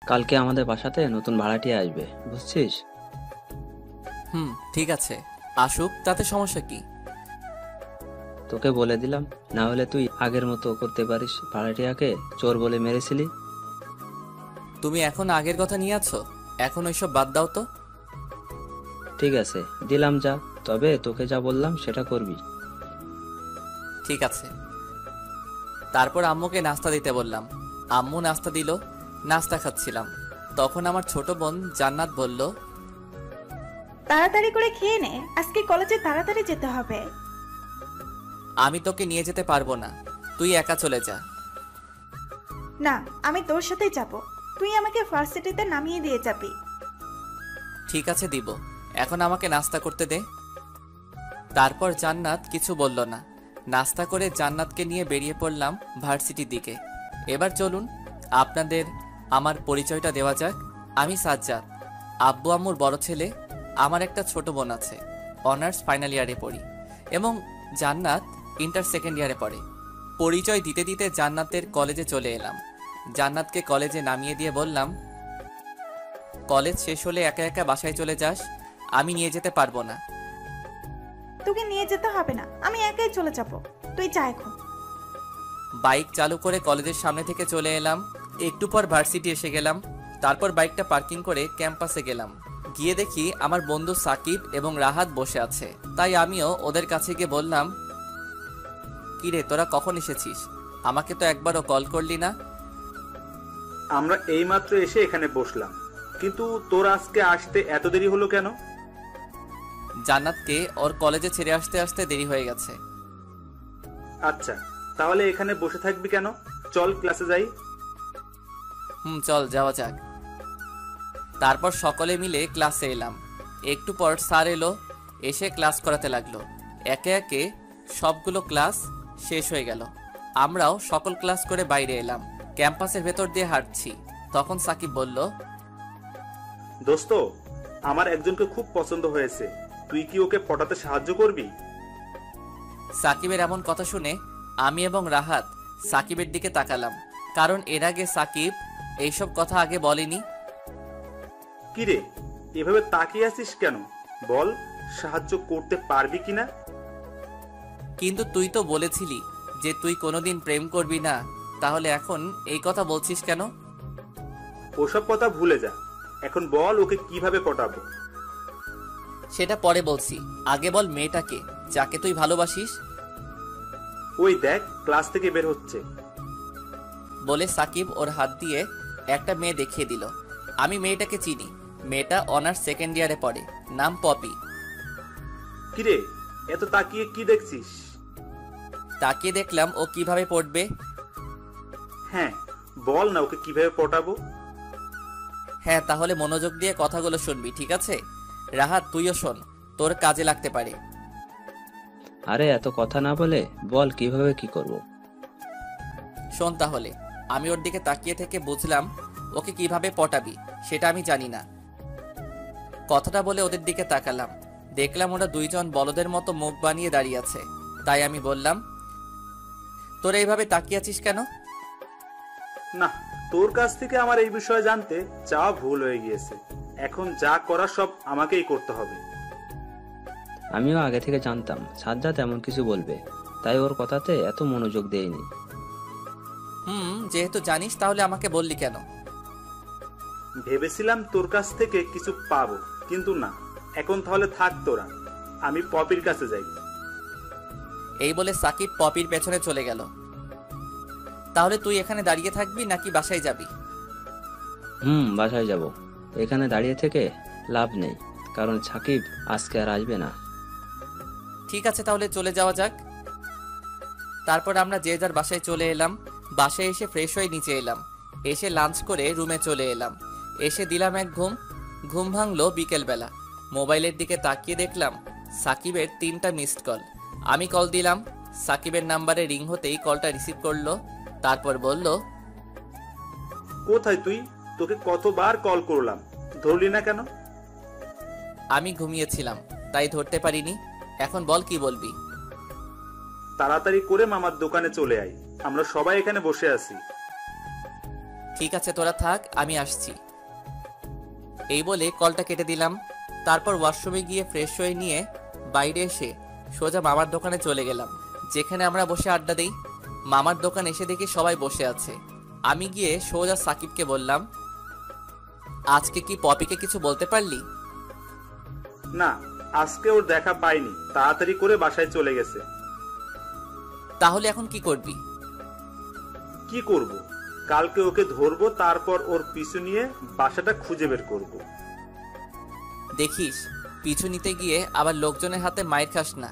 কালকে আমাদের বাসাতে নতুন ভাড়াটিয়া আসবে, বুঝছিস? ঠিক আছে, আসুক, তাতে সমস্যা কি? তোকে বলে দিলাম, না হলে তুই আগের মতো করতে পারিস। ভাড়াটিয়াকে চোর বলে মেরেছিলি। তুমি এখন আগের কথা নিয়ে আছো? এখন ওইসব বাদ দাও তো। ঠিক আছে, দিলাম যা। তবে তোকে যা বললাম সেটা করবি। ঠিক আছে। তারপর আম্মুকে নাস্তা দিতে বললাম। আম্মু নাস্তা দিল। নাস্তা খাচ্ছিলাম, তখন আমার ছোট বোন জান্নাত বলল, তাড়াতাড়ি করে খেয়ে নে, আজকে কলেজে তাড়াতাড়ি যেতে হবে। আমি তোকে নিয়ে যেতে পারবো না, তুই একা চলে যা। না, আমি তোর সাথেই যাব। তুই আমাকে ভার্সিটিতে নামিয়ে দিয়ে যাবি। ঠিক আছে, দিব। এখন আমাকে নাস্তা করতে দে। তারপর জান্নাত কিছু বলল না। নাস্তা করে জান্নাতকে নিয়ে বেরিয়ে পড়লাম ভার্সিটির দিকে। এবার চলুন আপনাদের আমার পরিচয়টা দেওয়া যাক। আমি সাজ্জাদ, আব্বু আম্মুর বড় ছেলে। আমার একটা ছোট বোন আছে, অনার্স ফাইনাল ইয়ারে পড়ি, এবং জান্নাত ইন্টার সেকেন্ড ইয়ারে পড়ে। পরিচয় দিতে দিতে জান্নাতের কলেজে চলে এলাম। জান্নাতকে কলেজে নামিয়ে দিয়ে বললাম, কলেজ শেষ হলে একা একা বাসায় চলে যাস, আমি নিয়ে যেতে পারবো না। তোকে নিয়ে যেতে হবে না, আমি একাই চলে যাব। তুই যা এখন। বাইক চালু করে কলেজের সামনে থেকে চলে এলাম। একটু পর ভার্সিটি এসে গেলাম। তারপর বাইকটা পার্কিং করে ক্যাম্পাসে গেলাম। গিয়ে দেখি আমার বন্ধু সাকিব এবং রাহাত বসে আছে। তাই আমিও ওদের কাছে গিয়ে বললাম, কিরে তোরা কখন এসেছিস? আমাকে তো একবারও কল করলি না। আমরা এইমাত্র এসে এখানে বসলাম, কিন্তু তোর আজকে আসতে এত দেরি হলো কেন? জান্নাতকে ওর কলেজে ছেড়ে আসতে আসতে দেরি হয়ে গেছে। আচ্ছা, তাহলে এখানে বসে থাকবি কেন? চল ক্লাসে যাই। চল যাওয়া যাক। তারপর সকলে মিলে ক্লাসে এলাম। একটু পর স্যার এলো, এসে ক্লাস করাতে লাগলো। একে একে সবগুলো ক্লাস শেষ হয়ে গেল। আমরাও সকল ক্লাস করে বাইরে এলাম। ক্যাম্পাসের ভেতর দিয়ে হাঁটছি, তখন সাকিব বলল, দোস্ত, আমার একজনকে খুব পছন্দ হয়েছে, তুই কি ওকে পটাতে সাহায্য করবি? সাকিবের এমন কথা শুনে আমি এবং রাহাত সাকিবের দিকে তাকালাম, কারণ এর আগে সাকিব এইসব কথা আগে বলেনি। কিরে, এভাবে তাকিয়ে আছিস কেন? বল, সাহায্য করতে পারবি কিনা? কিন্তু তুই তো বলেছিলি যে তুই কোনোদিন প্রেম করবি না, তাহলে এখন এই কথা বলছিস কেন? ওসব কথা ভুলে যা, এখন বল ওকে কিভাবে পটাবো। সেটা পরে বলছি, আগে বল মেয়েটাকে যাকে তুই ভালোবাসিস। ওই দেখ, ক্লাস থেকে বের হচ্ছে। বলে সাকিব ওর হাত দিয়ে একটা মেয়ে দেখিয়ে দিল। আমি মেয়েটাকে চিনি। মেয়েটা অনার্স সেকেন্ড ইয়ারে পড়ে, নাম পপি। কিরে, এত তাকিয়ে কি দেখছিস? তাকিয়ে দেখলাম ও কিভাবে পড়বে। হ্যাঁ, বল না ওকে কিভাবে পটাবো। হ্যাঁ, তাহলে মনোযোগ দিয়ে কথাগুলো শুনবি, ঠিক আছে? রাহাত, তুইও শোন, তোর কাজে লাগতে পারে। আরে এত কথা না বলে বল কিভাবে কি করব। শোন তাহলে। আমি ওর দিকে তাকিয়ে থেকে বুঝলাম ওকে কিভাবে পটাবি সেটা আমি জানি না। কথাটা বলে ওদের দিকে তাকালাম, দেখলাম ওরা দুইজন বলদের মতো মুখ বানিয়ে দাঁড়িয়ে আছে। তাই আমি বললাম, তোরা এইভাবে তাকিয়ে আছিস কেন? না, তোর কাছ থেকে আমার এই বিষয়ে জানতে চাওয়া ভুল হয়ে গিয়েছে। এখন যা করার সব আমাকেই করতে হবে। আমিও আগে থেকে জানতাম সাজ্জাদ এমন কিছু বলবে, তাই ওর কথাতে এত মনোযোগ দেইনি। যেহেতু জানিস তাহলে আমাকে বললি কেন? ভেবেছিলাম তোর কাছ থেকে কিছু পাবো, কিন্তু না। এখন তাহলে থাক তোরা, আমি পপির কাছে যাই। এই বলে সাকিব পপির পেছনে চলে গেল। তাহলে তুই এখানে দাঁড়িয়ে থাকবি নাকি বাসায় যাবি? বাসায় যাব। এখানে দাঁড়িয়ে থেকে লাভ নেই, কারণ সাকিব আজকে আর আসবে না। ঠিক আছে, তাহলে চলে যাওয়া যাক। তারপর আমরা যে যার বাসায় চলে এলাম। বাসায় এসে ফ্রেশ হয়ে নিচে এলাম। এসে লাঞ্চ করে রুমে চলে এলাম। এসে দিলাম এক ঘুম। ঘুম ভাঙলো বিকেলবেলা। মোবাইলের দিকে তাকিয়ে দেখলাম সাকিবের 3টা মিসড কল। আমি কল দিলাম। সাকিবের নাম্বারে রিং হতেই কলটা রিসিভ করলো। তারপর বলল, কোথায় তুই? তোকে কতবার কল করলাম, ধরলি না কেন? আমি ঘুমিয়েছিলাম, তাই ধরতে পারিনি। এখন বল, কি বলবি? তাড়াতাড়ি করে মামার দোকানে চলে আয়, আমরা সবাই এখানে বসে আছি। ঠিক আছে তোরা থাক, আমি আসছি। এই বলে কলটা কেটে দিলাম। তারপর ওয়াশরুমে গিয়ে ফ্রেশ হয়ে নিয়ে বাইরে এসে সোজা মামার দোকানে চলে গেলাম, যেখানে আমরা বসে আড্ডা দিই। মামার দোকান এসে দেখি সবাই বসে আছে। আমি গিয়ে সোজা সাকিবকে বললাম, আজকে কি পপিকে কিছু বলতে পারলি? না, আজকে ওর দেখা পাইনি, তাড়াতাড়ি করে বাসায় চলে গেছে। তাহলে এখন কি করবি? কি করব? কালকে ওকে ধরবো, তারপর ওর পিছু নিয়ে বাসাটা খুঁজে বের করব। দেখিস পিছু নিতে গিয়ে আবার লোকজনের হাতে মাইর খাস না।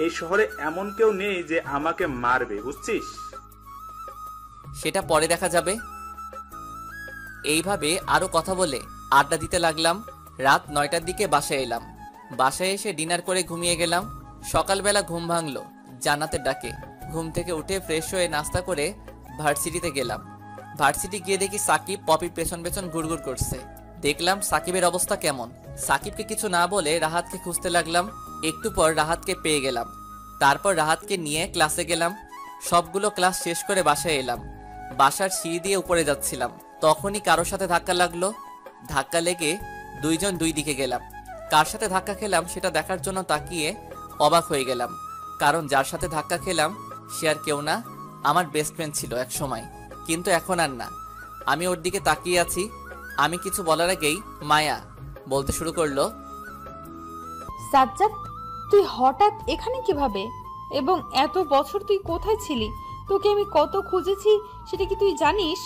এই শহরে এমন কেউ নেই যে আমাকে মারবে, বুঝছিস? সেটা পরে দেখা যাবে। এইভাবে আরো কথা বলে আড্ডা দিতে লাগলাম। রাত 9টার দিকে বাসায় এলাম। বাসায় এসে ডিনার করে ঘুমিয়ে গেলাম। সকালবেলা ঘুম ভাঙলো জান্নাতের ডাকে। ঘুম থেকে উঠে ফ্রেশ হয়ে নাস্তা করে ভার্সিটিতে গেলাম। ভার্সিটি গিয়ে দেখি সাকিব পপির পেছন পেছন ঘুরঘুর করছে। দেখলাম সাকিবের অবস্থা কেমন। সাকিবকে কিছু না বলে রাহাতকে খুঁজতে লাগলাম। একটু পর রাহাতকে পেয়ে গেলাম। তারপর রাহাতকে নিয়ে ক্লাসে গেলাম। সবগুলো ক্লাস শেষ করে বাসায় এলাম। বাসার সিঁড়ি দিয়ে উপরে যাচ্ছিলাম, তখনই কারোর সাথে ধাক্কা লাগলো। ধাক্কা লেগে দুইজন দুই দিকে গেলাম। কার সাথে ধাক্কা খেলাম সেটা দেখার জন্য তাকিয়ে অবাক হয়ে গেলাম, কারণ যার সাথে ধাক্কা খেলাম সে আর কেউ না, আমার বেস্ট ফ্রেন্ড ছিল এক সময়, কিন্তু এখন আর না। আমি ওর দিকে তাকিয়ে আছি। আমি কিছু বলার আগেই মায়া বলতে শুরু করলো, সাজ্জাদ, তুই হঠাৎ এখানে কিভাবে? এবং এত বছর তুই কোথায় ছিলি? তোকে আমি কত খুঁজেছি সেটা কি তুই জানিস?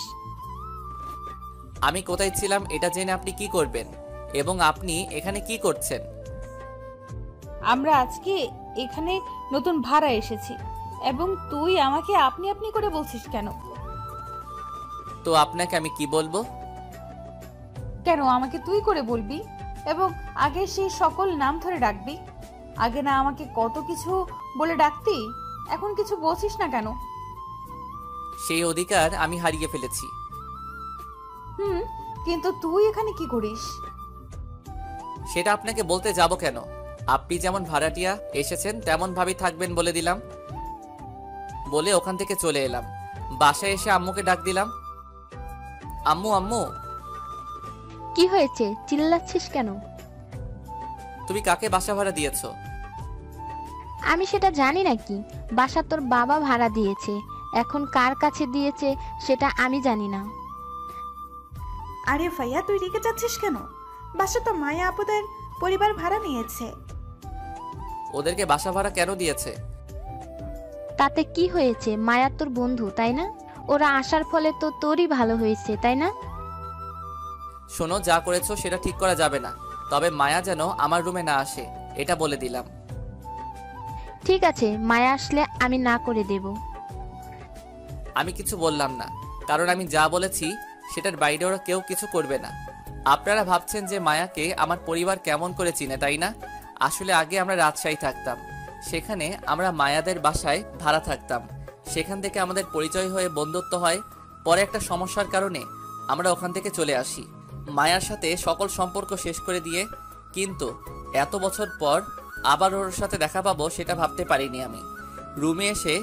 আমি কোথায় ছিলাম এটা জেনে আপনি কি করবেন, এবং আপনি এখানে কি করছেন? আমরা আজকে এখানে নতুন ভাড়া এসেছি, এবং তুই আমাকে আপনি আপনি করে বলছিস কেন? তো আপনাকে আমি কি বলবো? কেন আমাকে তুই করে বলবি, এবং আগে সেই সকল নাম ধরে ডাকবি? আগে না আমাকে কত কিছু বলে ডাকতি, এখন কিছু বলছিস না কেন? সেই অধিকার আমি হারিয়ে ফেলেছি। কিন্তু তুই এখানে কি করিস? সেটা আপনাকে বলতে যাব কেন? আপনি যেমন ভাড়াটিয়া এসেছেন তেমন ভাবেই থাকবেন বলে দিলাম। বলে ওখান থেকে চলে এলাম। বাসায় এসে আম্মুকে ডাক দিলাম, আম্মু আম্মু। কি হয়েছে, চিল্লাচ্ছিস কেন? তুমি কাকে বাসা ভাড়া দিয়েছো? আমি সেটা জানি নাকি? বাসা তোর বাবা ভাড়া দিয়েছে, এখন কার কাছে দিয়েছে সেটা আমি জানি না। আরে ভাইয়া, তুই রেগে যাচ্ছিস কেন? বাসা তো মায়া আপুদের পরিবার ভাড়া নিয়েছে। ওদেরকে বাসা ভাড়া কেন দিয়েছে? তাতে কি হয়েছে? মায়া তোর বন্ধু, তাই না? ওরা আসার ফলে তো তোরই ভালো হয়েছে, তাই না? শোনো, যা করেছো সেটা ঠিক করা যাবে না, তবে মায়া যেন আমার রুমে না আসে এটা বলে দিলাম। ঠিক আছে, মায়া আসলে আমি না করে দেব। আমি কিছু বললাম না, কারণ আমি যা বলেছি সেটার বাইরে ওরা কেউ কিছু করবে না। আপনারা ভাবছেন যে মায়াকে আমার পরিবার কেমন করে চিনে, তাই না? আসলে আগে আমরা রাজশাহী থাকতাম, সেখানে আমরা মায়াদের বাসায় ভাড়া থাকতাম। সেখান থেকে আমাদের পরিচয় হয়ে বন্ধুত্ব হয়। পরে একটা সমস্যার কারণে আমরা ওখান থেকে চলে আসি, মায়ার সাথে সকল সম্পর্ক শেষ করে দিয়ে। কিন্তু এত বছর পর আবার ওর সাথে দেখা পাবো সেটা ভাবতে পারিনি আমি। রুমে এসে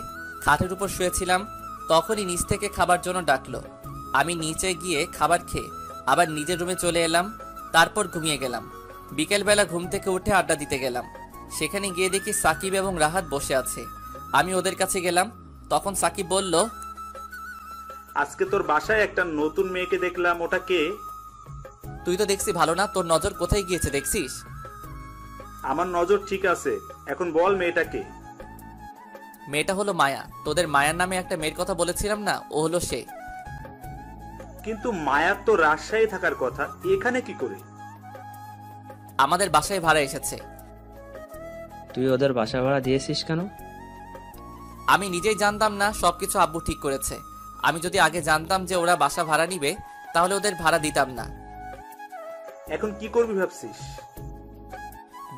খাটের উপর শুয়েছিলাম, তখনই নিচ থেকে খাবার জন্য ডাকলো। আমি নিচে গিয়ে খাবার খেয়ে আবার নিজের রুমে চলে এলাম, তারপর ঘুমিয়ে গেলাম। বিকেলবেলা ঘুম থেকে উঠে আড্ডা দিতে গেলাম। সেখানে গিয়ে দেখি সাকিব এবং রাহাত বসে আছে। আমি ওদের কাছে গেলাম, তখন সাকিব বলল, আজকে তোর বাসায় একটা নতুন মেয়েকে দেখলাম, ওটা কে? তুই তো দেখছি ভালো না, তোর নজর কোথায় গিয়েছে দেখছিস? আমার নজর ঠিক আছে, এখন বল মেয়েটা কে? মেয়েটা হলো মায়া। তোদের মায়ার নামে একটা মেয়ের কথা বলেছিলাম না, ও হলো সে। কিন্তু মায়ার তো রাজশাহী থাকার কথা, এখানে কি করে? আমাদের বাসায় ভাড়া এসেছে। তুই ওদের বাসা ভাড়া দিয়েছিস কেন? আমি নিজেই জানতাম না, সবকিছু আব্বু ঠিক করেছে। আমি যদি আগে জানতাম যে ওরা বাসা ভাড়া নিবে তাহলে ওদের ভাড়া দিতাম না। এখন কি করবি ভাবছিস?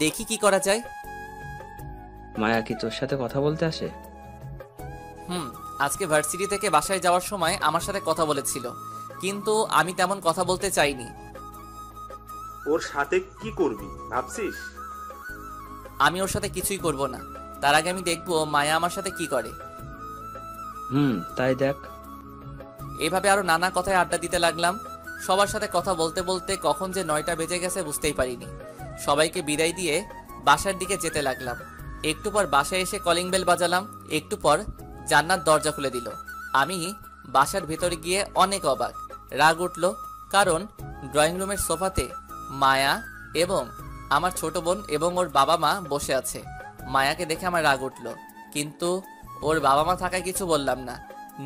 দেখি কি করা যায়। মায়া কি তোর সাথে কথা বলতে আসে? আজকে ভার্সিটি থেকে বাসায় যাওয়ার সময় আমার সাথে কথা বলেছিল, কিন্তু আমি তেমন কথা বলতে চাইনি। ওর সাথে কি করবি ভাবছিস? আমি ওর সাথে কিছুই করব না, তার আগে আমি দেখবো মায়া আমার সাথে কি করে। তাই দেখ। এভাবে আরো নানা কথায় আড্ডা দিতে লাগলাম। সবার সাথে কথা বলতে বলতে কখন যে 9টা বেজে গেছে বুঝতেই পারিনি। সবাইকে বিদায় দিয়ে বাসার দিকে যেতে লাগলাম। একটু পর বাসায় এসে কলিং বেল বাজালাম। একটু পর জান্নাত দরজা খুলে দিল। আমি বাসার ভেতরে গিয়ে অনেক অবাক। রাগ উঠল, কারণ ড্রয়িং রুমের সোফাতে মায়া এবং আমার ছোট বোন এবং ওর বাবা মা বসে আছে। মায়াকে দেখে আমার রাগ উঠল, কিন্তু ওর বাবা মা থাকায় কিছু বললাম না।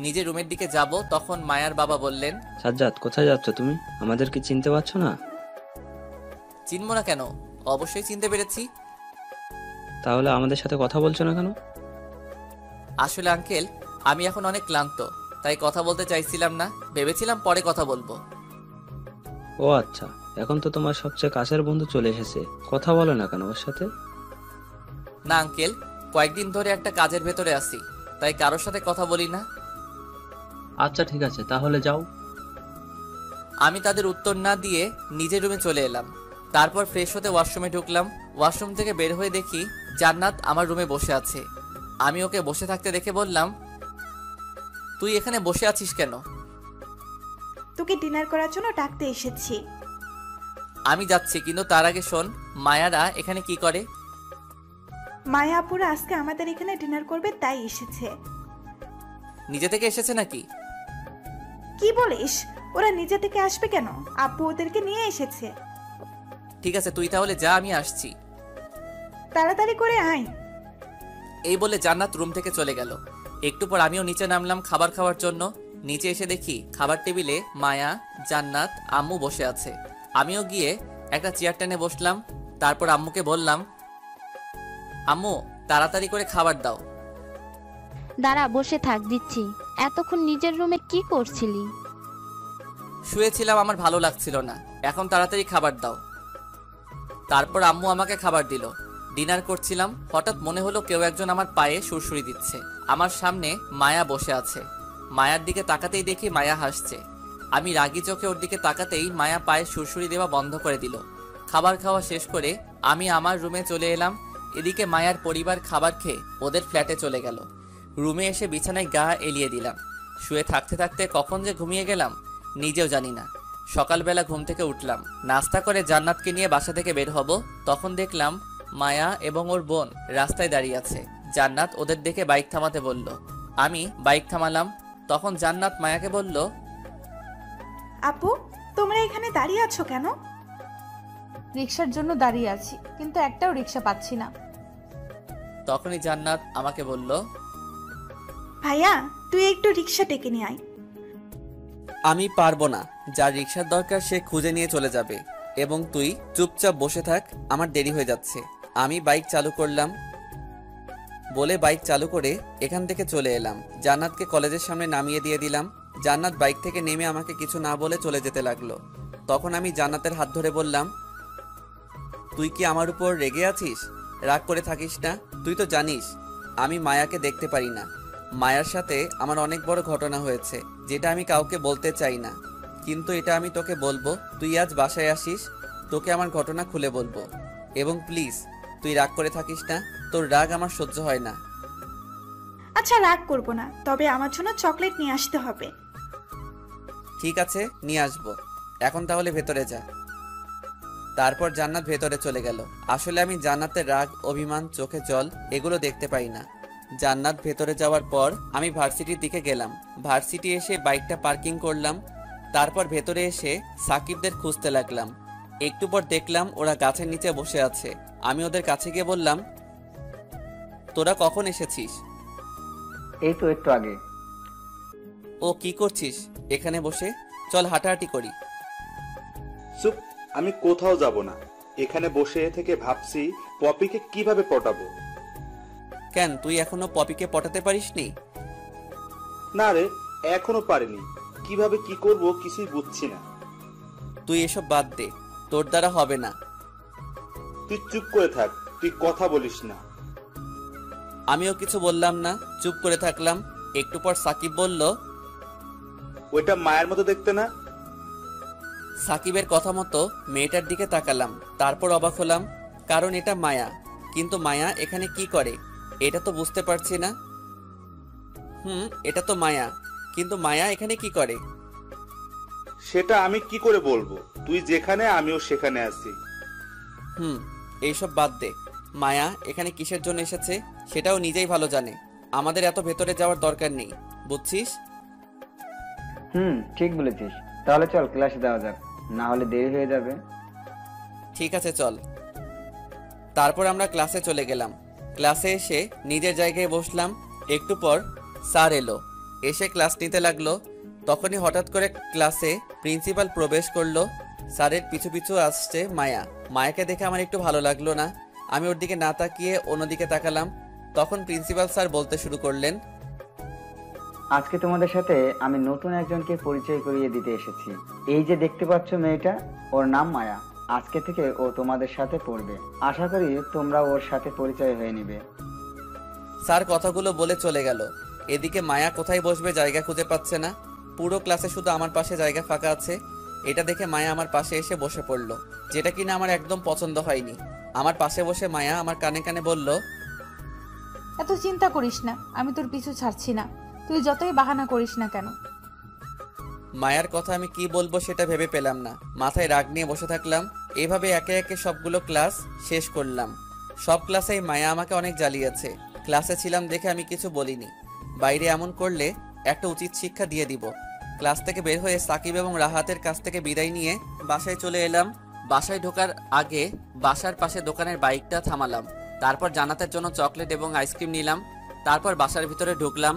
নিজের রুমের দিকে যাব, তখন মায়ার বাবা বললেন, সাজ্জাদ, কোথায় যাচ্ছ তুমি? আমাদের কি চিনতে পারছো না? চিনব না কেন? অবশ্যই চিনতে পেরেছি। তাহলে আমাদের সাথে কথা বলছো না কেন? আসলে আঙ্কেল, আমি এখন অনেক ক্লান্ত, তাই কথা বলতে চাইছিলাম না। ভেবেছিলাম পরে কথা বলবো। ও আচ্ছা, এখন তো তোমার সবচেয়ে কাছের বন্ধু চলে এসেছে, কথা বলো না কেন ওর সাথে? না আঙ্কেল, কয়েকদিন ধরে একটা কাজের ভেতরে আছি, তাই কারোর সাথে কথা বলি না। আচ্ছা ঠিক আছে, তাহলে যাও। আমি তাদের উত্তর না দিয়ে নিজের রুমে চলে এলাম। তারপর ফ্রেশ হতে ওয়াশরুমে ঢুকলাম। ওয়াশরুম থেকে বের হয়ে দেখি জান্নাত আমার রুমে বসে আছে। আমি ওকে বসে থাকতে দেখে বললাম, তুই এখানে বসে আছিস কেন? তোকে ডিনার করার জন্য ডাকতে এসেছি। আমি যাচ্ছি, কিন্তু তার আগে শোন, মায়ারা এখানে কি করে? মায়া আপুরা আজকে আমাদের এখানে ডিনার করবে, তাই এসেছে। নিজে থেকে এসেছে নাকি? কি বলিস? ওরা নিজে থেকে আসবে কেন? আপু ওদেরকে নিয়ে এসেছে। ঠিক আছে, তুই তাহলে যা, আমি আসছি। তাড়াতাড়ি করে আয়। এই বলে জান্নাত রুম থেকে চলে গেল। একটু পর আমিও নিচে নামলাম খাবার খাওয়ার জন্য। নিচে এসে দেখি খাবার টেবিলে মায়া, জান্নাত, আম্মু বসে আছে। আমিও গিয়ে একটা চেয়ার টেনে বসলাম। তারপর আম্মুকে বললাম, আম্মু তাড়াতাড়ি করে খাবার দাও। দাঁড়া, বসে থাক, দিচ্ছি। এতক্ষণ নিজের রুমে কি করছিলি? শুয়েছিলাম, আমার ভালো লাগছিল না, এখন তাড়াতাড়ি খাবার দাও। তারপর আম্মু আমাকে খাবার দিল। ডিনার করছিলাম, হঠাৎ মনে হলো কেউ একজন আমার পায়ে সুরসুরি দিচ্ছে। আমার সামনে মায়া বসে আছে। মায়ার দিকে তাকাতেই দেখি মায়া হাসছে। আমি রাগী চোখে ওর দিকে তাকাতেই মায়া পায়ে সুরসুরি দেওয়া বন্ধ করে দিল। খাবার খাওয়া শেষ করে আমি আমার রুমে চলে এলাম। এদিকে মায়ার পরিবার খাবার খেয়ে ওদের ফ্ল্যাটে চলে গেল। রুমে এসে বিছানায় গা এলিয়ে দিলাম। শুয়ে থাকতে থাকতে কখন যে ঘুমিয়ে গেলাম নিজেও জানি না। সকালবেলা ঘুম থেকে উঠলাম, নাস্তা করে জান্নাতকে নিয়ে বাসা থেকে বের হব, তখন দেখলাম মায়া এবং ওর বোন রাস্তায় দাঁড়িয়ে আছে। জান্নাত ওদের দেখে বাইক থামাতে বলল। আমি বাইক থামালাম। তখন জান্নাত মায়াকে বলল, আপু, তোমরা এখানে দাঁড়িয়ে আছো কেন? রিক্সার জন্য দাঁড়িয়ে আছি, কিন্তু একটাও রিক্সা পাচ্ছি না। তখনই জান্নাত আমাকে বলল, ভাইয়া, তুই একটু রিক্সা ডেকে নিয়ে আয়। আমি পারবো না, যার রিক্সার দরকার সে খুঁজে নিয়ে চলে যাবে, এবং তুই চুপচাপ বসে থাক, আমার দেরি হয়ে যাচ্ছে। আমি বাইক চালু করলাম। বলে বাইক চালু করে এখান থেকে চলে এলাম। জান্নাতকে কলেজের সামনে নামিয়ে দিয়ে দিলাম। জান্নাত বাইক থেকে নেমে আমাকে কিছু না বলে চলে যেতে লাগলো। তখন আমি জান্নাতের হাত ধরে বললাম, তুই কি আমার উপর রেগে আছিস? রাগ করে থাকিস না। তুই তো জানিস আমি মায়াকে দেখতে পারি না। মায়ার সাথে আমার অনেক বড় ঘটনা হয়েছে, যেটা আমি কাউকে বলতে চাই না, কিন্তু এটা আমি তোকে বলবো। তুই আজ বাসায় আসিস, তোকে আমার ঘটনা খুলে বলবো। এবং প্লিজ তুই রাগ করে থাকিস না, তোর রাগ আমার সহ্য হয় না। আচ্ছা, রাগ করবো না, তবে আমার জন্য চকলেট নিয়ে আসতে হবে। ঠিক আছে, নিয়ে আসবো। এখন তাহলে ভেতরে যা। তারপর জান্নাত ভেতরে চলে গেল। আসলে আমি জান্নাতের রাগ, অভিমান, চোখে জল এগুলো দেখতে পাই না। জান্নাত ভেতরে যাওয়ার পর আমি ভার্সিটির দিকে গেলাম। ভার্সিটি এসে বাইকটা পার্কিং করলাম। তারপর ভেতরে এসে সাকিবদের খুঁজতে লাগলাম। একটু পর দেখলাম ওরা গাছের নিচে বসে আছে। আমি ওদের কাছে গিয়ে বললাম, তোরা কখন এসেছিস? এই তো একটু আগে। ও, কি করছিস এখানে বসে? চল হাঁটাহাঁটি করি। চুপ, আমি কোথাও যাব না। এখানে বসে থেকে ভাবছি পপিকে কিভাবে পটাবো। কেন, তুই এখনো পপিকে পটাতে পারিসনি? না রে, এখনো পারিনি। কিভাবে কি করব কিছুই বুঝছি না। তুই এসব বাদ দে, তোর দ্বারা হবে না। তুই চুপ করে থাক, তুই কথা বলিস না। আমিও কিছু বললাম না, চুপ করে থাকলাম। একটু পর সাকিব বলল, ওইটা মায়ের মতো দেখতে না? সাকিবের কথা মতো মেয়েটার দিকে তাকালাম। তারপর অবাক হলাম, কারণ এটা মায়া। কিন্তু মায়া এখানে কি করে এটা তো বুঝতে পারছি না। এটা তো মায়া, কিন্তু মায়া এখানে কি করে? সেটা আমি কি করে বলবো? তুই যেখানে আমিও সেখানে আছি। এইসব বাদ দে। মায়া এখানে কিসের জন্য এসেছে সেটাও নিজেই ভালো জানে। আমাদের এত ভেতরে যাওয়ার দরকার নেই, বুঝছিস? ঠিক বলেছিস। তাহলে চল ক্লাসে যাওয়া যাক, না হলে দেরি হয়ে যাবে। ঠিক আছে চল। তারপর আমরা ক্লাসে চলে গেলাম। ক্লাসে এসে নিজের জায়গায় বসলাম। একটু পর স্যার এলো, এসে ক্লাস নিতে লাগলো। তখনই হঠাৎ করে ক্লাসে প্রিন্সিপাল প্রবেশ করলো। স্যারের পিছু পিছু আসছে মায়া। মায়াকে দেখে আমার একটু ভালো লাগলো না। আমি ওর দিকে না তাকিয়ে অন্যদিকে তাকালাম। তখন প্রিন্সিপাল স্যার বলতে শুরু করলেন, আজকে তোমাদের সাথে আমি নতুন একজনকে পরিচয় করিয়ে দিতে এসেছি। এই যে দেখতে পাচ্ছ মেয়েটা, ওর নাম মায়া। আজকে থেকে ও তোমাদের সাথে পড়বে। আশা করি তোমরা ওর সাথে পরিচয় হয়ে নিবে। স্যার কথাগুলো বলে চলে গেল। এদিকে মায়া কোথায় বসবে জায়গা খুঁজে পাচ্ছে না। পুরো ক্লাসে শুধু আমার পাশে জায়গা ফাঁকা আছে। এটা দেখে মায়া আমার পাশে এসে বসে পড়লো, যেটা কিনা আমার একদম পছন্দ হয়নি। আমার পাশে বসে মায়া আমার কানে কানে বলল, এত চিন্তা করিস না, আমি তোর পিছু ছাড়ছি না, তুই যতই বাহানা করিস না কেন। মায়ার কথা আমি কি বলবো সেটা ভেবে পেলাম না। মাথায় রাগ নিয়ে বসে থাকলাম। এভাবে একে একে সবগুলো ক্লাস শেষ করলাম। সব ক্লাসেই মায়া আমাকে অনেক জ্বালিয়েছে। ক্লাসে ছিলাম দেখে আমি কিছু বলিনি। বাইরে এমন করলে একটা উচিত শিক্ষা দিয়ে দিব। ক্লাস থেকে বের হয়ে সাকিব এবং রাহাতের কাছ থেকে বিদায় নিয়ে বাসায় চলে এলাম। বাসায় ঢোকার আগে বাসার পাশে দোকানের বাইকটা থামালাম। তারপর জান্নাতের জন্য চকলেট এবং আইসক্রিম নিলাম। তারপর বাসার ভিতরে ঢুকলাম,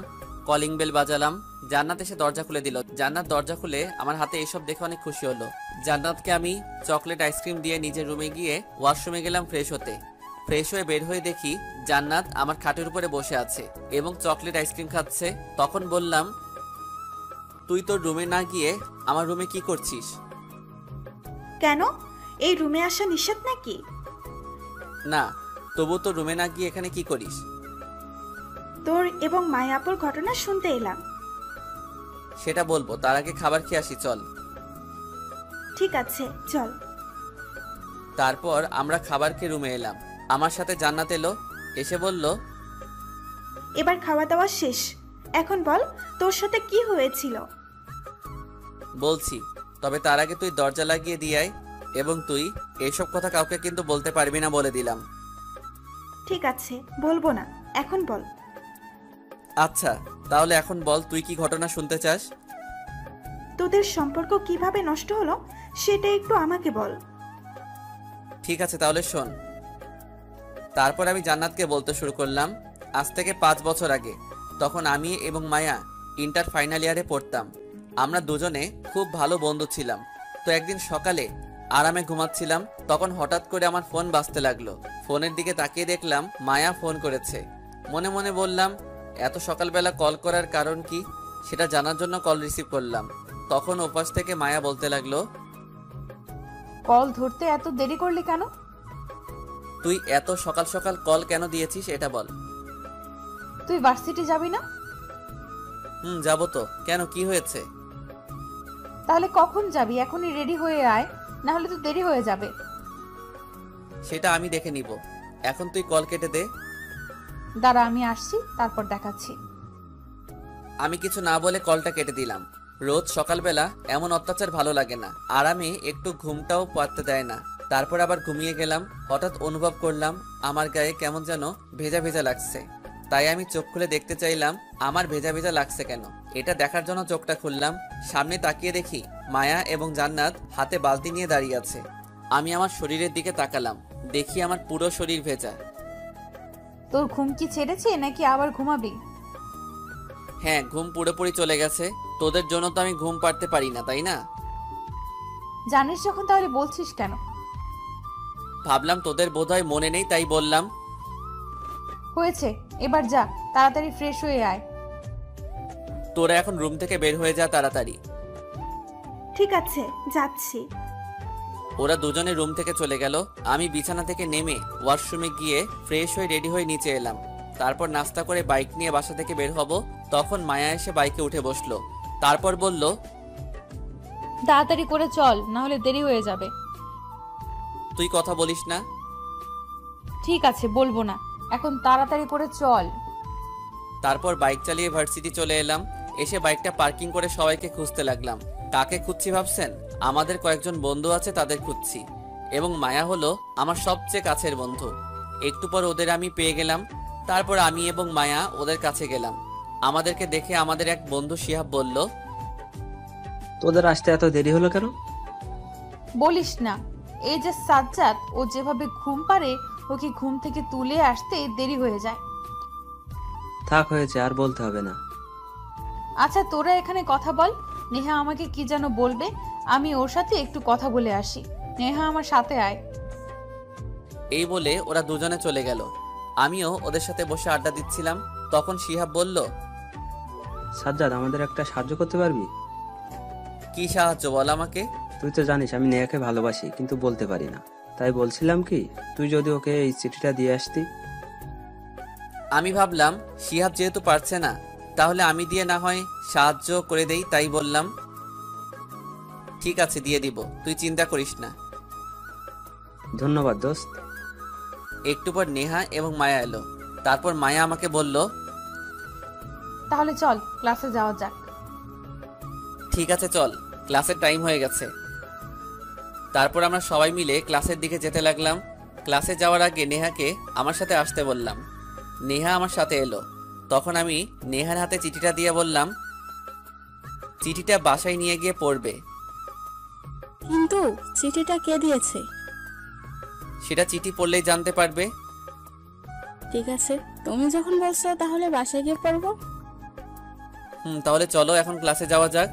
কলিং বেল বাজালাম। জান্নাত এসে দরজা খুলে দিল। জান্নাত দরজা খুলে আমার হাতে এসব দেখে অনেক খুশি হলো। জান্নাতকে আমি চকলেট আইসক্রিম দিয়ে নিজের রুমে গিয়ে ওয়াশরুমে গেলাম ফ্রেশ হতে। ফ্রেশ হয়ে বের হয়ে দেখি জান্নাত আমার খাটের উপরে বসে আছে এবং চকলেট আইসক্রিম খাচ্ছে। তখন বললাম, তুই তোর রুমে না গিয়ে আমার রুমে কি করছিস? কেন, এই রুমে আসা নিষেধ নাকি? না, তবু তোর রুমে না গিয়ে এখানে কি করিস? তোর এবং মায়াপুর ঘটনা শুনতে এলাম। সেটা বলবো, তার আগে খাবার খেয়ে আসি, চল। ঠিক আছে চল। তারপর আমরা খাবার খেয়ে রুমে এলাম। আমার সাথে জান্নাত এলো, এসে বলল, এবার খাওয়া দাওয়া শেষ, এখন বল তোর সাথে কি হয়েছিল। বলছি, তবে তার আগে তুই দরজা লাগিয়ে দিয়ে আয় এবং তুই এইসব কথা কাউকে কিন্তু বলতে পারবি না বলে দিলাম। ঠিক আছে বলবো না, এখন বল। আচ্ছা, তাহলে এখন বল তুই কি ঘটনা শুনতে চাস? তোদের সম্পর্ক কিভাবে নষ্ট হলো সেটা একটু আমাকে বল। ঠিক আছে তাহলে শোন। তারপর আমি জান্নাতকে বলতে শুরু করলাম, আজ থেকে 5 বছর আগে, তখন আমি এবং মায়া ইন্টার ফাইনাল ইয়ারে পড়তাম। আমরা দুজনে খুব ভালো বন্ধু ছিলাম। তো একদিন সকালে আরামে ঘুমাচ্ছিলাম, তখন হঠাৎ করে আমার ফোন বাজতে লাগলো। ফোনের দিকে তাকিয়ে দেখলাম মায়া ফোন করেছে। মনে মনে বললাম, এত সকালবেলা কল করার কারণ কি সেটা জানার জন্য কল রিসিভ করলাম। তখন ওপাশ থেকে মায়া বলতে লাগলো, কল ধরতে এত দেরি করলি কেন? তুই এত সকাল সকাল কল কেন দিয়েছিস এটা বল। তুই ভার্সিটি যাবি না? যাবো তো, কেন কি হয়েছে? তাহলে কখন যাবি? এখনই রেডি হয়ে আয়, না হলে তো দেরি হয়ে যাবে। সেটা আমি দেখে নিব, এখন তুই কল কেটে দে। দাঁড়া, আমি আসছি, তারপর দেখাচ্ছি। আমি কিছু না বলে কলটা কেটে দিলাম। রোজ সকালবেলা এমন অত্যাচার ভালো লাগে না, আর আমি একটু ঘুমটাও পারতে দেয় না। তারপর আবার ঘুমিয়ে গেলাম। হঠাৎ অনুভব করলাম আমার গায়ে কেমন যেন ভেজা ভেজা লাগছে। তাই আমি চোখ খুলে দেখতে চাইলাম আমার ভেজা ভেজা লাগছে কেন। এটা দেখার জন্য চোখটা খুললাম। সামনে তাকিয়ে দেখি মায়া এবং জান্নাত হাতে বালতি নিয়ে দাঁড়িয়ে আছে। আমি আমার শরীরের দিকে তাকালাম, দেখি আমার পুরো শরীর ভেজা। তোর ঘুম কি ছেড়েছে নাকি আবার ঘুমাবি? হ্যাঁ, ঘুম পুরোপুরি চলে গেছে। তোদের জন্য তো আমি ঘুম পাড়তে পারি না, তাই না? জানিস যখন তাহলে বলছিস কেন? ভাবলাম তোদের বোধহয় মনে নেই, তাই বললাম। হয়েছে, এবার যা, তাড়াতাড়ি ফ্রেশ হয়ে আয়। তোরা এখন রুম থেকে বের হয়ে যা তাড়াতাড়ি। ঠিক আছে যাচ্ছি। ওরা দুজনে রুম থেকে চলে গেল। আমি বিছানা থেকে নেমে ওয়াশরুমে গিয়ে ফ্রেশ হয়ে রেডি হয়ে নিচে এলাম। তারপর নাস্তা করে বাইক নিয়ে বাসা থেকে বের হব। তখন মায়া এসে বাইকে উঠে বসলো। তারপর বলল, তাড়াতাড়ি করে চল, না হলে দেরি হয়ে যাবে। তুই কথা বলিস না? ঠিক আছে বলবো না, এখন তাড়াতাড়ি করে চল। তারপর বাইক চালিয়ে ভার্সিটি চলে এলাম এসে বাইকটা পার্কিং করে সবাইকে খুঁজতে লাগলাম। কাকে খুঁজছি ভাবছেন? আমাদের কয়েকজন বন্ধু আছে, তাদের খুঁজছি। এবং মায়া হলো আমার সবচেয়ে কাছের বন্ধু। একটু পর ওদের আমি পেয়ে গেলাম। তারপর আমি এবং মায়া ওদের কাছে গেলাম। আমাদেরকে দেখে আমাদের এক বন্ধু শিহাব বলল, তোদের আসতে এত দেরি হলো কেন? বলিস না, এই যে সাজ্জাদ, ও যেভাবে ঘুম পারে, ওকে ঘুম থেকে তুলে আসতে দেরি হয়ে যায়। থাক, হয়েছে, আর বলতে হবে না। আচ্ছা তোরা এখানে কথা বল, নেহা আমাকে কি যেন বলবে, আমি ওর সাথে একটু কথা বলে আসি। নেহা আমার সাথে আয়। এই বলে ওরা দুজনে চলে গেল। আমিও ওদের সাথে বসে আড্ডা দিচ্ছিলাম। তখন শিহাব বলল, সাজ্জাদ, আমাদের একটা সাহায্য করতে পারবি? কি সাহায্য বল আমাকে। তুই তো জানিস আমি নেহাকে ভালোবাসি, কিন্তু বলতে পারি না। তাই বলছিলাম কি, তুই যদি ওকে এই চিঠিটা দিয়ে আসতি। আমি ভাবলাম শিহাব যেহেতু পারছে না, তাহলে আমি দিয়ে না হয় সাহায্য করে দেই। তাই বললাম, ঠিক আছে, দিয়ে দিব, তুই চিন্তা করিস না। ধন্যবাদ দোস্ত। একটু পর নেহা এবং মায়া এলো। তারপর মায়া আমাকে বলল, তাহলে চল ক্লাসে যাওয়া যাক। ঠিক আছে চল, ক্লাসের টাইম হয়ে গেছে। তারপর আমরা সবাই মিলে ক্লাসের দিকে যেতে লাগলাম। ক্লাসে যাওয়ার আগে নেহাকে আমার সাথে আসতে বললাম। নেহা আমার সাথে এলো। তখন আমি নেহার হাতে চিঠিটা দিয়ে বললাম, চিঠিটা বাসায় নিয়ে গিয়ে পড়বে। কিন্তু চিঠিটা কে দিয়েছে? সেটা চিঠি পড়লেই জানতে পারবে। ঠিক আছে, তুমি যখন বলছো তাহলে বাসায় গিয়ে পড়বো। তাহলে চলো এখন ক্লাসে যাওয়া যাক।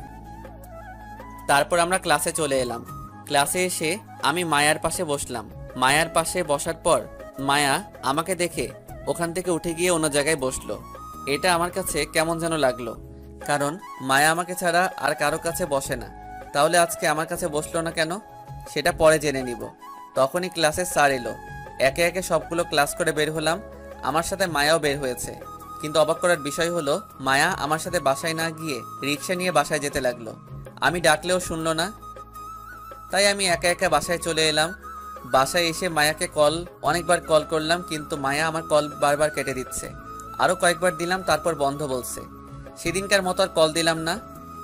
তারপর আমরা ক্লাসে চলে এলাম। ক্লাসে এসে আমি মায়ার পাশে বসলাম। মায়ার পাশে বসার পর মায়া আমাকে দেখে ওখান থেকে উঠে গিয়ে অন্য জায়গায় বসলো। এটা আমার কাছে কেমন যেন লাগলো, কারণ মায়া আমাকে ছাড়া আর কারো কাছে বসে না। তাহলে আজকে আমার কাছে বসলো না কেন, সেটা পরে জেনে নিব। তখনই ক্লাসের স্যার এলো। একে একে সবগুলো ক্লাস করে বের হলাম। আমার সাথে মায়াও বের হয়েছে। কিন্তু অবাক করার বিষয় হলো, মায়া আমার সাথে বাসায় না গিয়ে রিক্সা নিয়ে বাসায় যেতে লাগলো। আমি ডাকলেও শুনলো না। তাই আমি একা একা বাসায় চলে এলাম। বাসায় এসে মায়াকে অনেকবার কল করলাম, কিন্তু মায়া আমার কল বারবার কেটে দিচ্ছে। আরও কয়েকবার দিলাম, তারপর বন্ধ বলছে। সেদিনকার মতো আর কল দিলাম না।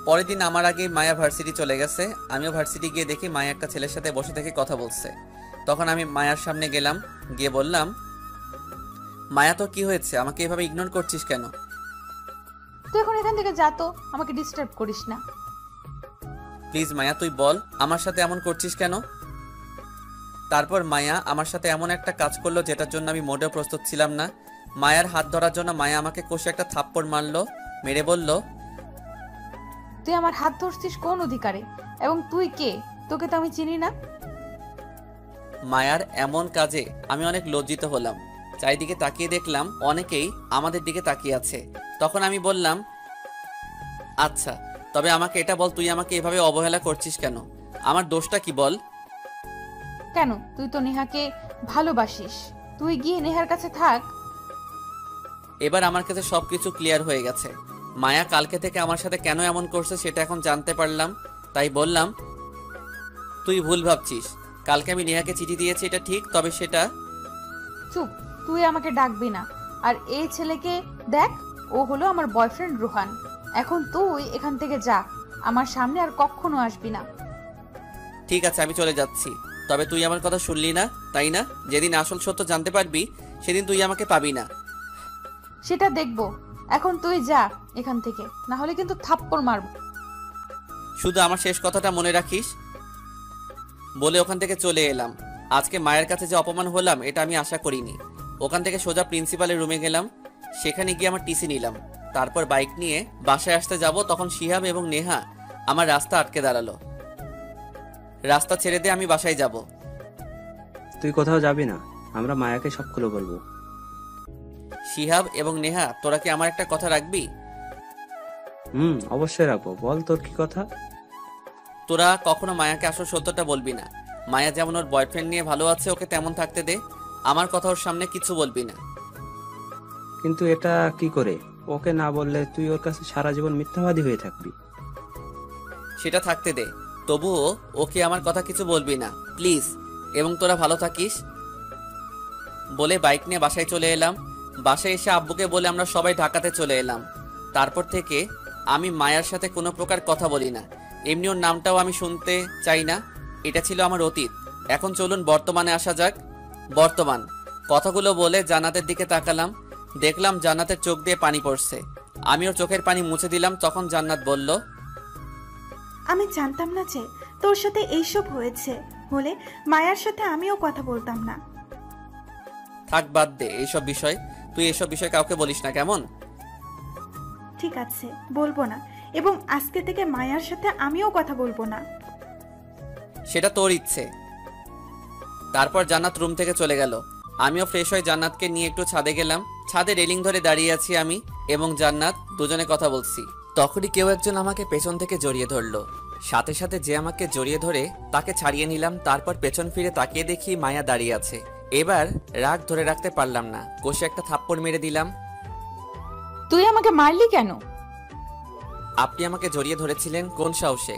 পরের দিন আমার আগেই মায়া ভার্সিটি চলে গেছে। আমিও ভার্সিটি গিয়ে দেখি মায়া একটা ছেলের সাথে বসে থেকে কথা বলছে। তখন আমি মায়ার সামনে গেলাম, গিয়ে বললাম, মায়া তো কি হয়েছে, আমাকে এভাবে ইগনোর করছিস কেন? তুই এখন এখান থেকে যা তো, আমাকে ডিস্টার্ব করিস না। প্লিজ মায়া, তুই বল আমার সাথে এমন করছিস কেন? তারপর মায়া আমার সাথে এমন একটা কাজ করলো যেটার জন্য আমি মোটেও প্রস্তুত ছিলাম না। মায়ার হাত ধরার জন্য মায়া আমাকে কষে একটা থাপ্পড় মারলো। মেরে বলল, তুই আমার হাত ধরছিস কোন অধিকারে, এবং তুই কে? তোকে তো আমি চিনি না। মায়ার এমন কাজে আমি অনেক লজ্জিত হলাম। চারিদিকে তাকিয়ে দেখলাম অনেকেই আমাদের দিকে তাকিয়ে আছে। তখন আমি বললাম, আচ্ছা, তবে আমাকে এটা বল, তুই আমাকে এভাবে অবহেলা করছিস কেন? আমার দোষটা কি বল? কেন? তুই তো নেহাকে ভালোবাসিস, তুই গিয়ে নেহার কাছে থাক। এবার আমার কাছে সবকিছু ক্লিয়ার হয়ে গেছে। মায়া কালকে থেকে আমার সাথে কেন এমন করছে সেটা এখন জানতে পারলাম। তাই বললাম, তুই ভুল ভাবছিস। কালকে আমি নেহাকে চিঠি দিয়েছি, এটা ঠিক, তবে সেটা। চুপ, তুই আমাকে ডাকবি না। আর এই ছেলেকে দেখ, ও হলো আমার বয়ফ্রেন্ড রোহান। এখন তুই এখান থেকে যা, আমার সামনে আর কখনো আসবি না। ঠিক আছে, আমি চলে যাচ্ছি। তবে তুই আমার কথা শুনলি না, তাই না? যেদিন আসল সত্য জানতে পারবি সেদিন তুই আমাকে পাবি না। সেটা দেখবো। এখন তুই যা এখান থেকে, না হলে কিন্তু থাপ্পড় মারব। শুধু আমার শেষ কথাটা মনে রাখিস। বলে ওখান থেকে চলে এলাম। আজকে মায়ের কাছে যে অপমান হলাম এটা আমি আশা করিনি। ওখান থেকে সোজা প্রিন্সিপালের রুমে গেলাম। সেখানে গিয়ে আমার টিসি নিলাম। তারপর বাইক নিয়ে বাসায় আসতে যাব, তখন শিহাব এবং নেহা আমার রাস্তা আটকে দাঁড়ালো। রাস্তা ছেড়ে দিয়ে আমি বাসায় যাব। তুই কোথাও যাবি না, আমরা মায়াকে সব খুলে বলবো। শিহাব এবং নেহা, তোরা কি আমার একটা কথা রাখবি? অবশ্যই রাখবো, বল তোর কি কথা। তোরা কখনো মায়াকে আসল সত্যটা বলবি না। মায়া যেমন ওর বয়ফ্রেন্ড নিয়ে ভালো আছে, ওকে তেমন থাকতে দে। আমার কথা ওর সামনে কিছু বলবি না। কিন্তু এটা কি করে? ওকে না বললে তুই ওর কাছে সারা জীবন মিথ্যাবাদী হয়ে থাকবি। সেটা থাকতে দে, তবুও ওকে আমার কথা কিছু বলবি না প্লিজ। এবং তোরা ভালো থাকিস। বলে বাইক নিয়ে বাসায় চলে এলাম। বাসায় এসে আব্বুকে বলে আমরা সবাই ঢাকাতে চলে এলাম। তারপর থেকে আমি মায়ার সাথে কোনো প্রকার কথা বলি না, এমনি ওর নামটাও আমি শুনতে চাই না। এটা ছিল আমার অতীত, এখন চলুন বর্তমানে আসা যাক। বর্তমান কথাগুলো বলে জান্নাতের দিকে তাকালাম, দেখলাম জান্নাতের চোখ দিয়ে পানি পড়ছে। আমি ওর চোখের পানি মুছে দিলাম। তখন জান্নাত বলল, আমি জানতাম না যে তোর সাথে এইসব হয়েছে, হলে মায়ার সাথে আমিও কথা বলতাম না। থাক বাদ দে এইসব বিষয়, তুই এসব বিষয় কাউকে বলিস না কেমন? ঠিক আছে, বলবো না, এবং আজকে থেকে মায়ার সাথে আমিও কথা বলবো না। সেটা তোর ইচ্ছে। তারপর জান্নাত রুম থেকে চলে গেল। আমিও ফ্রেশ হয়ে জান্নাতকে নিয়ে একটু ছাদে গেলাম। ছাদে রেলিং ধরে দাঁড়িয়ে আছি আমি এবং জান্নাত, দুজনে কথা বলছি। তখনই কেউ একজন আমাকে পেছন থেকে জড়িয়ে ধরলো। সাথে সাথে যে আমাকে জড়িয়ে ধরে তাকে ছাড়িয়ে নিলাম। তারপর পেছন ফিরে তাকিয়ে দেখি মায়া দাঁড়িয়ে আছে। এবার রাগ ধরে রাখতে পারলাম না, কষে একটা থাপ্পড় মেরে দিলাম। তুই আমাকে মারলি কেন? আপনি আমাকে জড়িয়ে ধরেছিলেন, কোন সাহসে?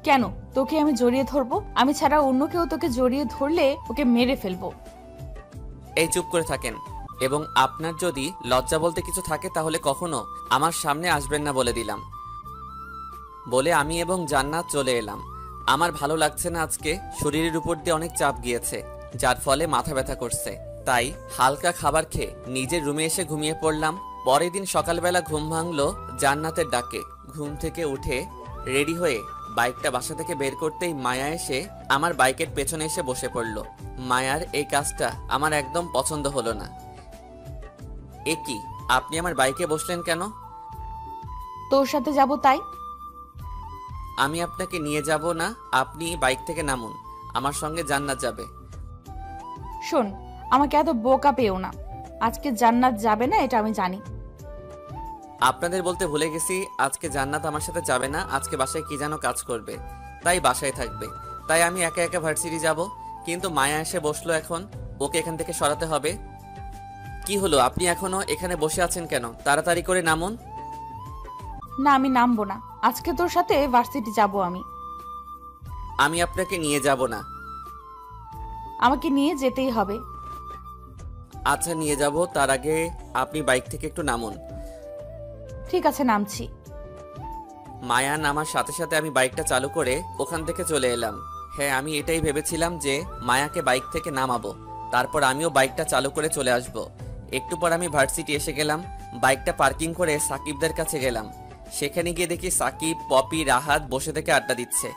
কেন তোকে আমি জড়িয়ে ধরবো? আমি ছাড়া অন্য কেউ তোকে জড়িয়ে ধরলে ওকে মেরে ফেলবো। এই চুপ করে থাকেন, এবং আপনার যদি লজ্জা বলতে কিছু থাকে তাহলে কখনো আমার সামনে আসবেন না বলে দিলাম। বলে আমি এবং জান্নাত চলে এলাম। আমার ভালো লাগছে না আজকে, শরীরের উপর দিয়ে অনেক চাপ গিয়েছে, যার ফলে মাথা ব্যথা করছে। তাই হালকা খাবার খেয়ে নিজের রুমে এসে ঘুমিয়ে পড়লাম। পরের দিন সকালবেলা ঘুম ভাঙলো জান্নাতের ডাকে। ঘুম থেকে উঠে রেডি হয়ে বাইকটা বাসা থেকে বের করতেই মায়া এসে আমার বাইকের পেছনে এসে বসে পড়লো। মায়ার এই কাজটা আমার একদম পছন্দ হলো না। এ কি, আপনি আমার বাইকে বসলেন কেন? তোর সাথে যাব তাই। আমি আপনাকে নিয়ে যাব না, আপনি বাইক থেকে নামুন, আমার সঙ্গে জান্নাত যাবে। শোন, আমাকে এত বোকা পেও না। আজকে জান্নাত যাবে না এটা আমি জানি। আপনাদের বলতে ভুলে গেছি, আজকে জান্নাত আমার সাথে যাবে না, আজকে বাসায় কি যেন কাজ করবে, তাই বাসায় থাকবে। তাই আমি একা একা ভার্সিটি যাব। কিন্তু মায়া এসে বসলো, এখন ওকে এখান থেকে সরাতে হবে। কি হলো, আপনি এখনো এখানে বসে আছেন কেন? তাড়াতাড়ি করে নামুন। না, আমি নামবো না। আজকে তোর সাথে ভার্সিটি যাব আমি। আমি আপনাকে নিয়ে যাব না। আমাকে নিয়ে যেতেই হবে। আচ্ছা নিয়ে যাব, তার আগে আপনি বাইক থেকে একটু নামুন। ঠিক আছে, নামছি। মায়া নামার সাথে সাথে আমি বাইকটা চালু করে ওখান থেকে চলে এলাম। হ্যাঁ, আমি এটাই ভেবেছিলাম যে মায়াকে বাইক থেকে নামাবো, তারপর আমিও বাইকটা চালু করে চলে আসব। একটু পর আমি ভার্সিটি এসে গেলাম। বাইকটা পার্কিং করে সাকিবদের কাছে গেলাম। সেখানে গিয়ে দেখি সাকিব, পপি, রাহাত বসে থেকে আড্ডা দিচ্ছে।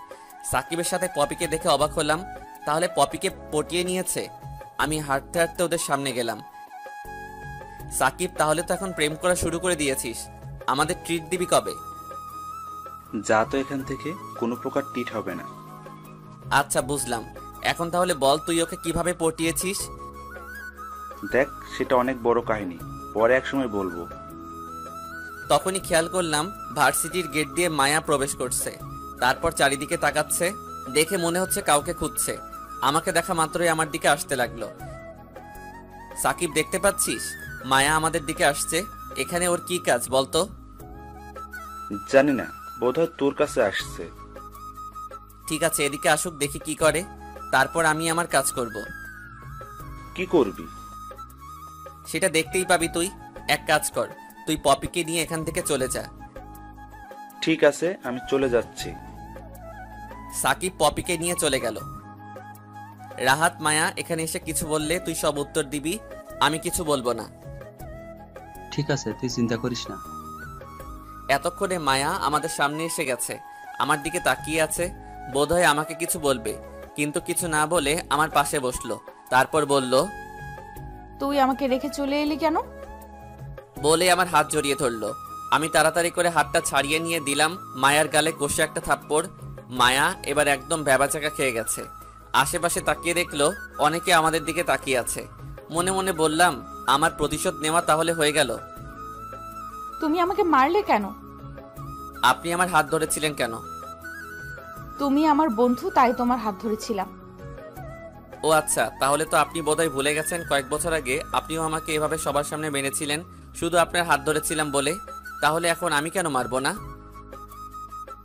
সাকিবের সাথে পপিকে দেখে অবাক হলাম, তাহলে পপিকে পটিয়ে নিয়েছে। আমি হাঁটতে হাঁটতে ওদের সামনে গেলাম। সাকিব, তাহলে তো এখন প্রেম করা শুরু করে দিয়েছিস, আমাদের ট্রিট দিবি কবে? যা তো এখান থেকে, কোনো প্রকার টিট হবে না। আচ্ছা বুঝলাম, এখন তাহলে বল তুই ওকে কিভাবে পটিয়েছিস? দেখ, সেটা অনেক বড় কাহিনী, পরে এক সময় বলবো। তখনই খেয়াল করলাম ভার্সিটির গেট দিয়ে মায়া প্রবেশ করছে। তারপর চারিদিকে তাকাচ্ছে, দেখে মনে হচ্ছে কাউকে খুঁজছে। আমাকে দেখা মাত্রই আমার দিকে আসতে লাগলো। সাকিব, দেখতে পাচ্ছিস মায়া আমাদের দিকে আসছে, এখানে ওর কি কাজ বলতো? জানি না, বোধহয় তোর কাছে আসছে। ঠিক আছে, এদিকে আসুক, দেখি কি করে, তারপর আমি আমার কাজ করব। কি করবি? সেটা দেখতেই পাবি তুই। এক কাজ কর, তুই পপিকে নিয়ে এখান থেকে চলে যা। ঠিক আছে, আমি চলে যাচ্ছি। সাকিব পপিকে নিয়ে চলে গেল। রাহাত, মায়া এখানে এসে কিছু বললে তুই সব উত্তর দিবি, আমি কিছু বলবো না। ঠিক আছে, তুই চিন্তা করিস না। এতক্ষণে মায়া আমাদের সামনে এসে গেছে, আমার দিকে তাকিয়ে আছে, বোধহয় আমাকে কিছু বলবে, কিন্তু কিছু না বলে আমার পাশে বসলো। তারপর বলল, তুই আমাকে রেখে চলে এলি কেন? বলে আমার হাত জড়িয়ে ধরলো। আমি তাড়াতাড়ি করে হাতটা ছাড়িয়ে নিয়ে দিলাম মায়ার গালে কষে একটা থাপ্পড়। মায়া এবার একদম ভ্যাবাচাকা খেয়ে গেছে। আশেপাশে তাকিয়ে দেখলো অনেকে আমাদের দিকে তাকিয়ে আছে। মনে মনে বললাম, আমার প্রতিশোধ নেওয়া তাহলে হয়ে গেল। তুমি আমাকে মারলে কেন? আপনি আমার হাত ধরেছিলেন কেন? তুমি আমার বন্ধু, তাই তোমার হাত ধরেছিলাম। ও আচ্ছা, তাহলে তো আপনি বোধহয় ভুলে গেছেন কয়েক বছর আগে আপনিও আমাকে এভাবে সবার সামনে মেরেছিলেন, শুধু আপনার হাত ধরেছিলাম বলে। তাহলে এখন আমি কেন মারবো না?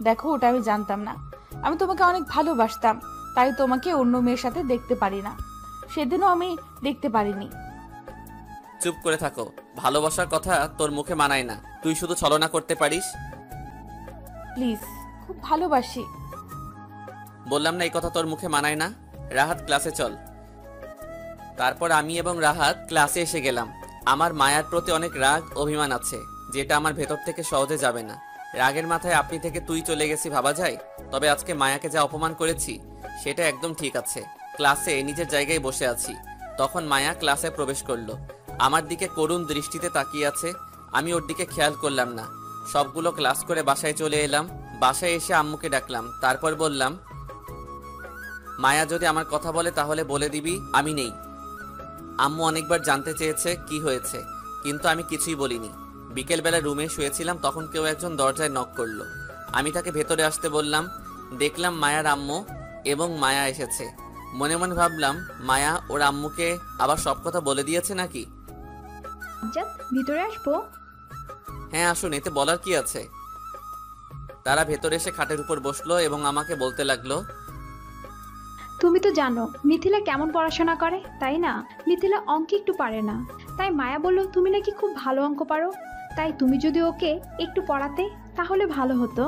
দেখো, ওটা আমি জানতাম না। আমি তোমাকে অনেক ভালোবাসতাম, তাই তোমাকে অন্য মেয়ের সাথে দেখতে পারি না। সেদিনও আমি দেখতে পারিনি। চুপ করে থাকো। ভালোবাসার কথা তোর মুখে মানায় না, তুই শুধু ছলনা করতে পারিস। প্লিজ, খুব ভালোবাসি। বললাম না এই কথা তোর মুখে মানায় না। রাহাত ক্লাসে চল। তারপর আমি এবং রাহাত ক্লাসে এসে গেলাম। আমার মায়ার প্রতি অনেক রাগ অভিমান আছে, যেটা আমার ভেতর থেকে সহজে যাবে না। রাগের মাথায় আপনি থেকে তুই চলে গেছি ভাবা যায়, তবে আজকে মায়াকে যা অপমান করেছি সেটা একদম ঠিক আছে। ক্লাসে নিজের জায়গায় বসে আছি, তখন মায়া ক্লাসে প্রবেশ করলো। আমার দিকে করুণ দৃষ্টিতে তাকিয়ে আছে। আমি ওর দিকে খেয়াল করলাম না। সবগুলো ক্লাস করে বাসায় চলে এলাম। বাসায় এসে আম্মুকে ডাকলাম, তারপর বললাম, মায়া যদি আমার কথা বলে তাহলে বলে দিবি আমি নেই। আম্মু অনেকবার জানতে চেয়েছে কি হয়েছে, কিন্তু আমি কিছুই বলিনি। বিকেলবেলা রুমে শুয়েছিলাম, তখন কেউ একজন দরজায় নক করলো। আমি তাকে ভেতরে আসতে বললাম। দেখলাম মায়ার আম্মু এবং মায়া এসেছে। মনে মনে ভাবলাম, মায়া ওর আম্মুকে আবার সব কথা বলে দিয়েছে নাকি। ভিতরে আসবো? হ্যাঁ আসুন, এতে বলার কি আছে। তারা ভেতরে এসে খাটের উপর বসলো এবং আমাকে বলতে লাগলো, তুমি তো জানো মিথিলা কেমন পড়াশোনা করে, তাই না? মিথিলা অঙ্ক একটু পারে না, তাই মায়া বলল তুমি নাকি খুব ভালো অঙ্ক পারো, তাই তুমি যদি ওকে একটু পড়াতে তাহলে ভালো হতো।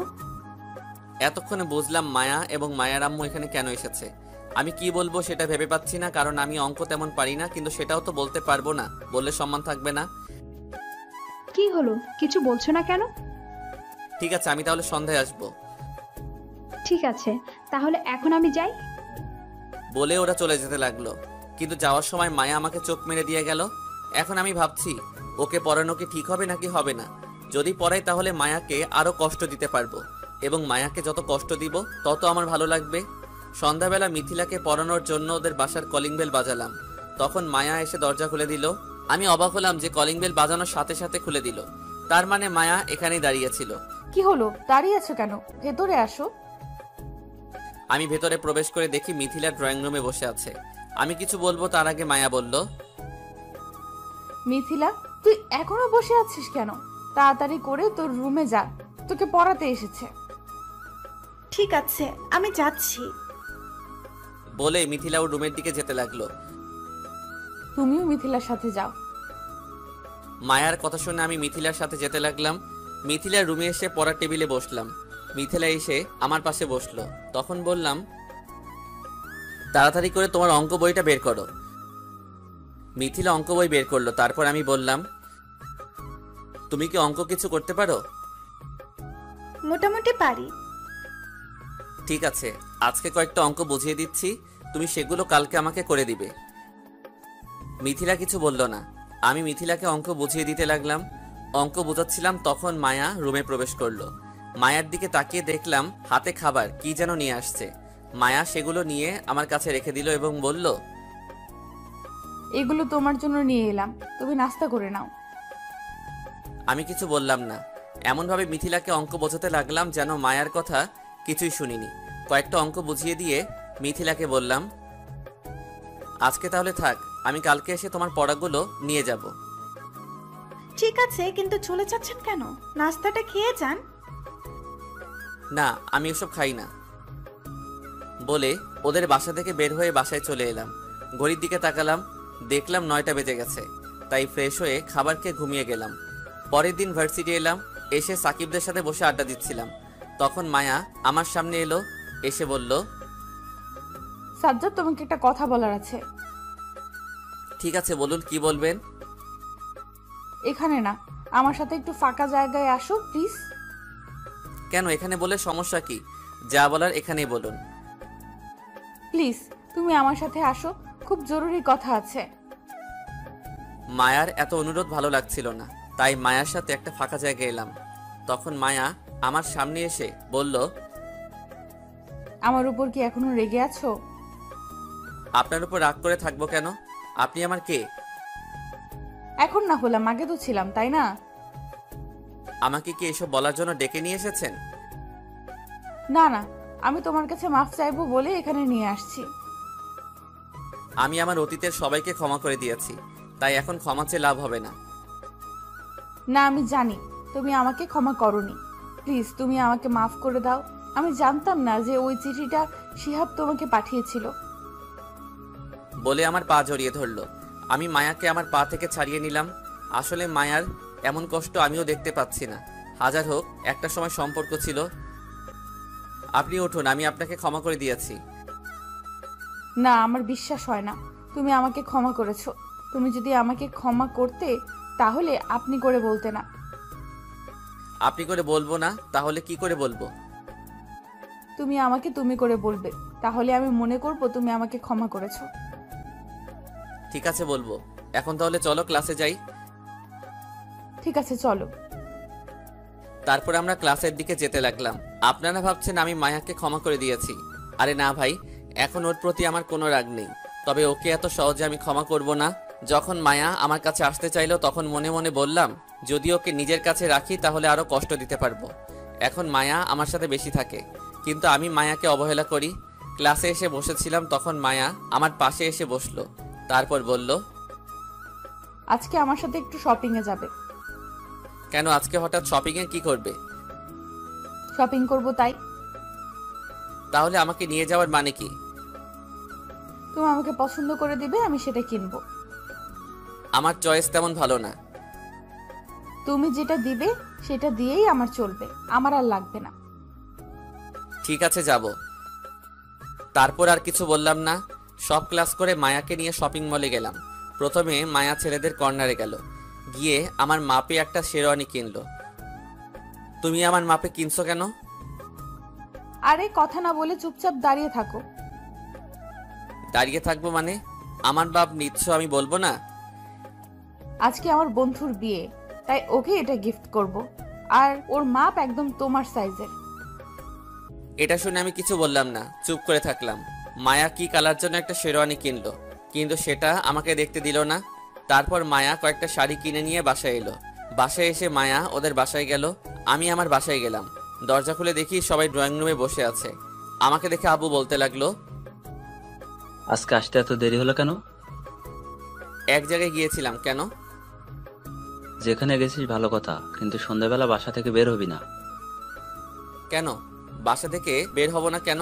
এতক্ষণে বুঝলাম মায়া এবং মায়ার আম্মু এখানে কেন এসেছে। আমি কি বলবো সেটা ভেবে পাচ্ছি না, কারণ আমি অঙ্ক তেমন পারি না, কিন্তু সেটাও তো বলতে পারবো না, বললে সম্মান থাকবে না। কি হলো, কিছু বলছো না কেন? ঠিক আছে, আমি তাহলে সন্ধ্যায় আসবো। ঠিক আছে, তাহলে এখন আমি যাই। বলে ওরা চলে যেতে লাগলো, কিন্তু যাওয়ার সময় মায়া আমাকে চোখ মেরে দিয়ে গেল। এখন আমি ভাবছি ওকে পড়ানো কি ঠিক হবে নাকি হবে না। যদি পড়াই তাহলে মায়াকে আরো কষ্ট দিতে পারবো, এবং মায়াকে যত কষ্ট দিব তত আমার ভালো লাগবে। সন্ধ্যাবেলা মিথিলাকে পড়ানোর জন্য ওদের বাসার কলিং বেল বাজালাম। তখন মায়া এসে দরজা খুলে দিল। আমি অবাক হলাম যে কলিং বেল বাজানোর সাথে সাথে খুলে দিল, তার মানে মায়া এখানেই দাঁড়িয়েছিল। কি হলো, দাঁড়িয়ে আছো কেন? ভেতরে আসো। আমি ভেতরে প্রবেশ করে দেখি মিথিলা ড্রয়িং রুমে বসে আছে। আমি কিছু বলবো তার আগে মায়া বলল, মিথিলা, তুই এখনো বসে আছিস কেন? তাড়াতাড়ি করে তোর রুমে যা, তোকে পড়াতে এসেছে। ঠিক আছে, আমি যাচ্ছি। বলে মিথিলা ওর রুমের দিকে যেতে লাগলো। তুমিও মিথিলার সাথে যাও। মায়ার কথা শুনে আমি মিথিলার সাথে যেতে লাগলাম। মিথিলার রুমে এসে পড়ার টেবিলে বসলাম। মিথিলা এসে আমার পাশে বসলো। তখন বললাম, তাড়াতাড়ি করে তোমার অঙ্ক বইটা বের করো। মিথিলা অঙ্ক বই বের করলো। তারপর আমি বললাম, তুমি কি অঙ্ক কিছু করতে পারো? মোটামুটি পারি। ঠিক আছে, আজকে কয়েকটা অঙ্ক বুঝিয়ে দিচ্ছি, তুমি সেগুলো কালকে আমাকে করে দিবে। মিথিলা কিছু বলল না। আমি মিথিলাকে অঙ্ক বুঝিয়ে দিতে লাগলাম। অঙ্ক বোঝাচ্ছিলাম, তখন মায়া রুমে প্রবেশ করলো। মায়ার দিকে তাকিয়ে দেখলাম হাতে খাবার কি যেন নিয়ে আসছে। মায়া সেগুলো নিয়ে আমার কাছে রেখে দিল এবং বলল, এগুলো তোমার জন্য নিয়ে এলাম, তুমি নাস্তা করে নাও। আমি কিছু বললাম না। এমনভাবে মিথিলাকে অঙ্ক বোঝাতে লাগলাম যেন মায়ার কথা কিছুই শুনিনি। কয়েকটা অঙ্ক বুঝিয়ে দিয়ে মিথিলাকে বললাম, আজকে তাহলে থাক, আমি কালকে এসে তোমার পড়াগুলো নিয়ে যাব। ঠিক আছে, কিন্তু চলে যাচ্ছেন কেন? নাস্তাটা খেয়ে যান। না, আমি এসব খাই না। বলে ওদের বাসা থেকে বের হয়ে বাসায় চলে এলাম। ঘড়ির দিকে তাকালাম, দেখলাম 9টা বেজে গেছে। তাই ফ্রেশ হয়ে খাবার খেয়ে ঘুমিয়ে গেলাম। পরের দিন ভার্সিটি এলাম। এসে সাকিবদের সাথে বসে আড্ডা দিচ্ছিলাম। তখন মায়া আমার সামনে এলো, এসে বলল, সাজ্জাদ, তোমাকে একটা কথা বলার আছে। ঠিক আছে বলুন, কি বলবেন? এখানে না, আমার সাথে একটু ফাঁকা জায়গায় আসো প্লিজ। কেন, এখানে বলে সমস্যা কি? যা বলার এখানেই বলুন। প্লিজ, তুমি আমার সাথে আসো, খুব জরুরি কথা আছে। মায়ার এত অনুরোধ ভালো লাগছিল না, তাই মায়ার সাথে একটা ফাঁকা জায়গায় এলাম। তখন মায়া আমার সামনে এসে বলল, আমার উপর কি এখনো রেগে আছো? আপনার উপর রাগ করে থাকবো কেন? আপনি আমার কে? এখন না হলাম, আগে তো ছিলাম, তাই না? আমাকে কি এসব বলার জন্য ডেকে নিয়ে এসেছেন? না না, আমি তোমার কাছে মাফ চাইবো বলে এখানে নিয়ে আসছি। আমি আমার অতীতের সবাইকে ক্ষমা করে দিয়েছি, তাই এখন ক্ষমা চেয়ে লাভ হবে না। না, আমি জানি তুমি আমাকে ক্ষমা করোনি। প্লিজ, তুমি আমাকে মাফ করে দাও। আমি জানতাম না যে ওই চিঠিটা শিহাব তোমাকে পাঠিয়েছিল। বলে আমার পা জড়িয়ে ধরলো। আমি মায়াকে আমার পা থেকে ছাড়িয়ে নিলাম। আসলে মায়ার এমন কষ্ট আমিও দেখতে পাচ্ছি না। হাজার হোক, একটা সময় সম্পর্ক ছিল। আপনি উঠুন, আমি আপনাকে ক্ষমা করে দিয়েছি। না, আমার বিশ্বাস হয় না তুমি আমাকে ক্ষমা করেছো। তুমি যদি আমাকে ক্ষমা করতে তাহলে আপনি করে বলতে না। আপনি করে বলবো না তাহলে কি করে বলবো? তুমি আমাকে তুমি করে বলবে, তাহলে আমি মনে করব তুমি আমাকে ক্ষমা করেছো। ঠিক আছে, বলবো। এখন তাহলে চলো ক্লাসে যাই। ঠিক আছে, চলো। তারপর আমরা ক্লাসের দিকে যেতে লাগলাম। আপনারা ভাবছেন আমি মায়াকে ক্ষমা করে দিয়েছি। আরে না ভাই, এখন ওর প্রতি আমার কোনো রাগ নেই। তবে ওকে এত সহজে আমি ক্ষমা করব না। যখন মায়া আমার কাছে আসতে চাইলো তখন মনে মনে বললাম, যদি ওকে নিজের কাছে রাখি তাহলে আরো কষ্ট দিতে পারবো। এখন মায়া আমার সাথে বেশি থাকে, কিন্তু আমি মায়াকে অবহেলা করি। ক্লাসে এসে বসেছিলাম, তখন মায়া আমার পাশে এসে বসলো। তারপর বলল, আজকে আমার সাথে একটু শপিং এ যাবে। কেন আজকে হঠাৎ শপিং এ কি করবে? শপিং করব তাই। তাহলে আমাকে নিয়ে যাওয়ার মানে কি? তুমি আমাকে পছন্দ করে দিবে, আমি সেটা কিনবো। আমার চয়েস তেমন ভালো না। তুমি যেটা দিবে সেটা দিয়েই আমার চলবে, আমার আর লাগবে না। ঠিক আছে, যাব। তারপর আর কিছু বললাম না। সব ক্লাস করে মায়াকে নিয়ে শপিং মলে গেলাম। প্রথমে মায়া ছেলেদের কর্নারে গেল, গিয়ে আমার মাপে একটা শেরওয়ানি কিনলো। তুমি আমার মাপে কিনছো কেন? আরে কথা না বলে চুপচাপ দাঁড়িয়ে থাকো। দাঁড়িয়ে থাকবো মানে? আমার বাপ নিচ্ছ, আমি বলবো না? আজকে আমার বন্ধুর বিয়ে, তাই ওকে এটা গিফট করব। আর ওর মাপ একদম তোমার সাইজের। এটা শুনে আমি কিছু বললাম না, চুপ করে থাকলাম। মায়া কি কালার জন্য একটা শেরওয়ানি কিনলো, কিন্তু সেটা আমাকে দেখতে দিল না। তারপর মায়া কয়েকটা শাড়ি কিনে নিয়ে বাসায় এলো। বাসায় এসে মায়া ওদের বাসায় গেল, আমি আমার বাসায় গেলাম। দরজা খুলে দেখি সবাই ড্রয়িং রুমে বসে আছে। আমাকে দেখে আব্বু বলতে লাগলো, আজকে আসতে এত দেরি হলো কেন? এক জায়গায় গিয়েছিলাম। কেন? যেখানে গেছিস ভালো কথা, কিন্তু সন্ধ্যাবেলা বাসা থেকে বের হবি না। কেন বাসা থেকে বের হব না? কেন?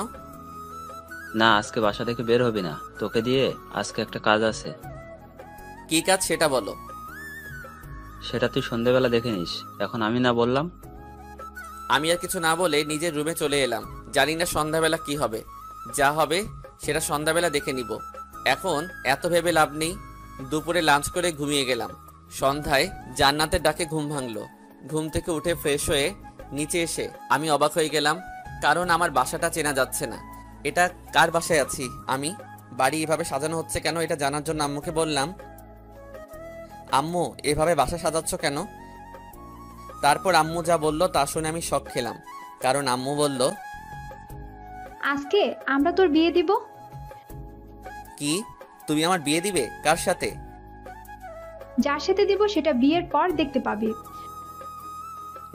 না, আজকে বাসা থেকে বের হবি না, তোকে দিয়ে আজকে একটা কাজ আছে। কি কাজ সেটা বলো। সেটা তুই সন্ধ্যাবেলা দেখে নিস। এখন আমি না বললাম? আমি আর কিছু না বলে নিজের রুমে চলে এলাম। জানি না সন্ধ্যাবেলা কি হবে, যা হবে সেটা সন্ধ্যাবেলা দেখে নিব। এখন এত ভেবে লাভ নেই। দুপুরে লাঞ্চ করে ঘুমিয়ে গেলাম। সন্ধ্যায় জান্নাতের ডাকে ঘুম ভাঙলো। ঘুম থেকে উঠে ফ্রেশ হয়ে নিচে এসে আমি অবাক হয়ে গেলাম, কারণ আমার বাসাটা চেনা যাচ্ছে না। এটা কার বাসায় আছি আমি? বাড়ি এভাবে সাজানো হচ্ছে কেন, এটা জানার জন্য আম্মুকে বললাম, আম্মু এভাবে বাসা সাজাচ্ছ কেন? তারপর আম্মু যা বলল তা শুনে আমি শক খেলাম, কারণ আম্মু বলল, আজকে আমরা তোর বিয়ে দিব। কি? তুমি আমার বিয়ে দিবে? কার সাথে? যার সাথে দিব সেটা বিয়ের পর দেখতে পাবি।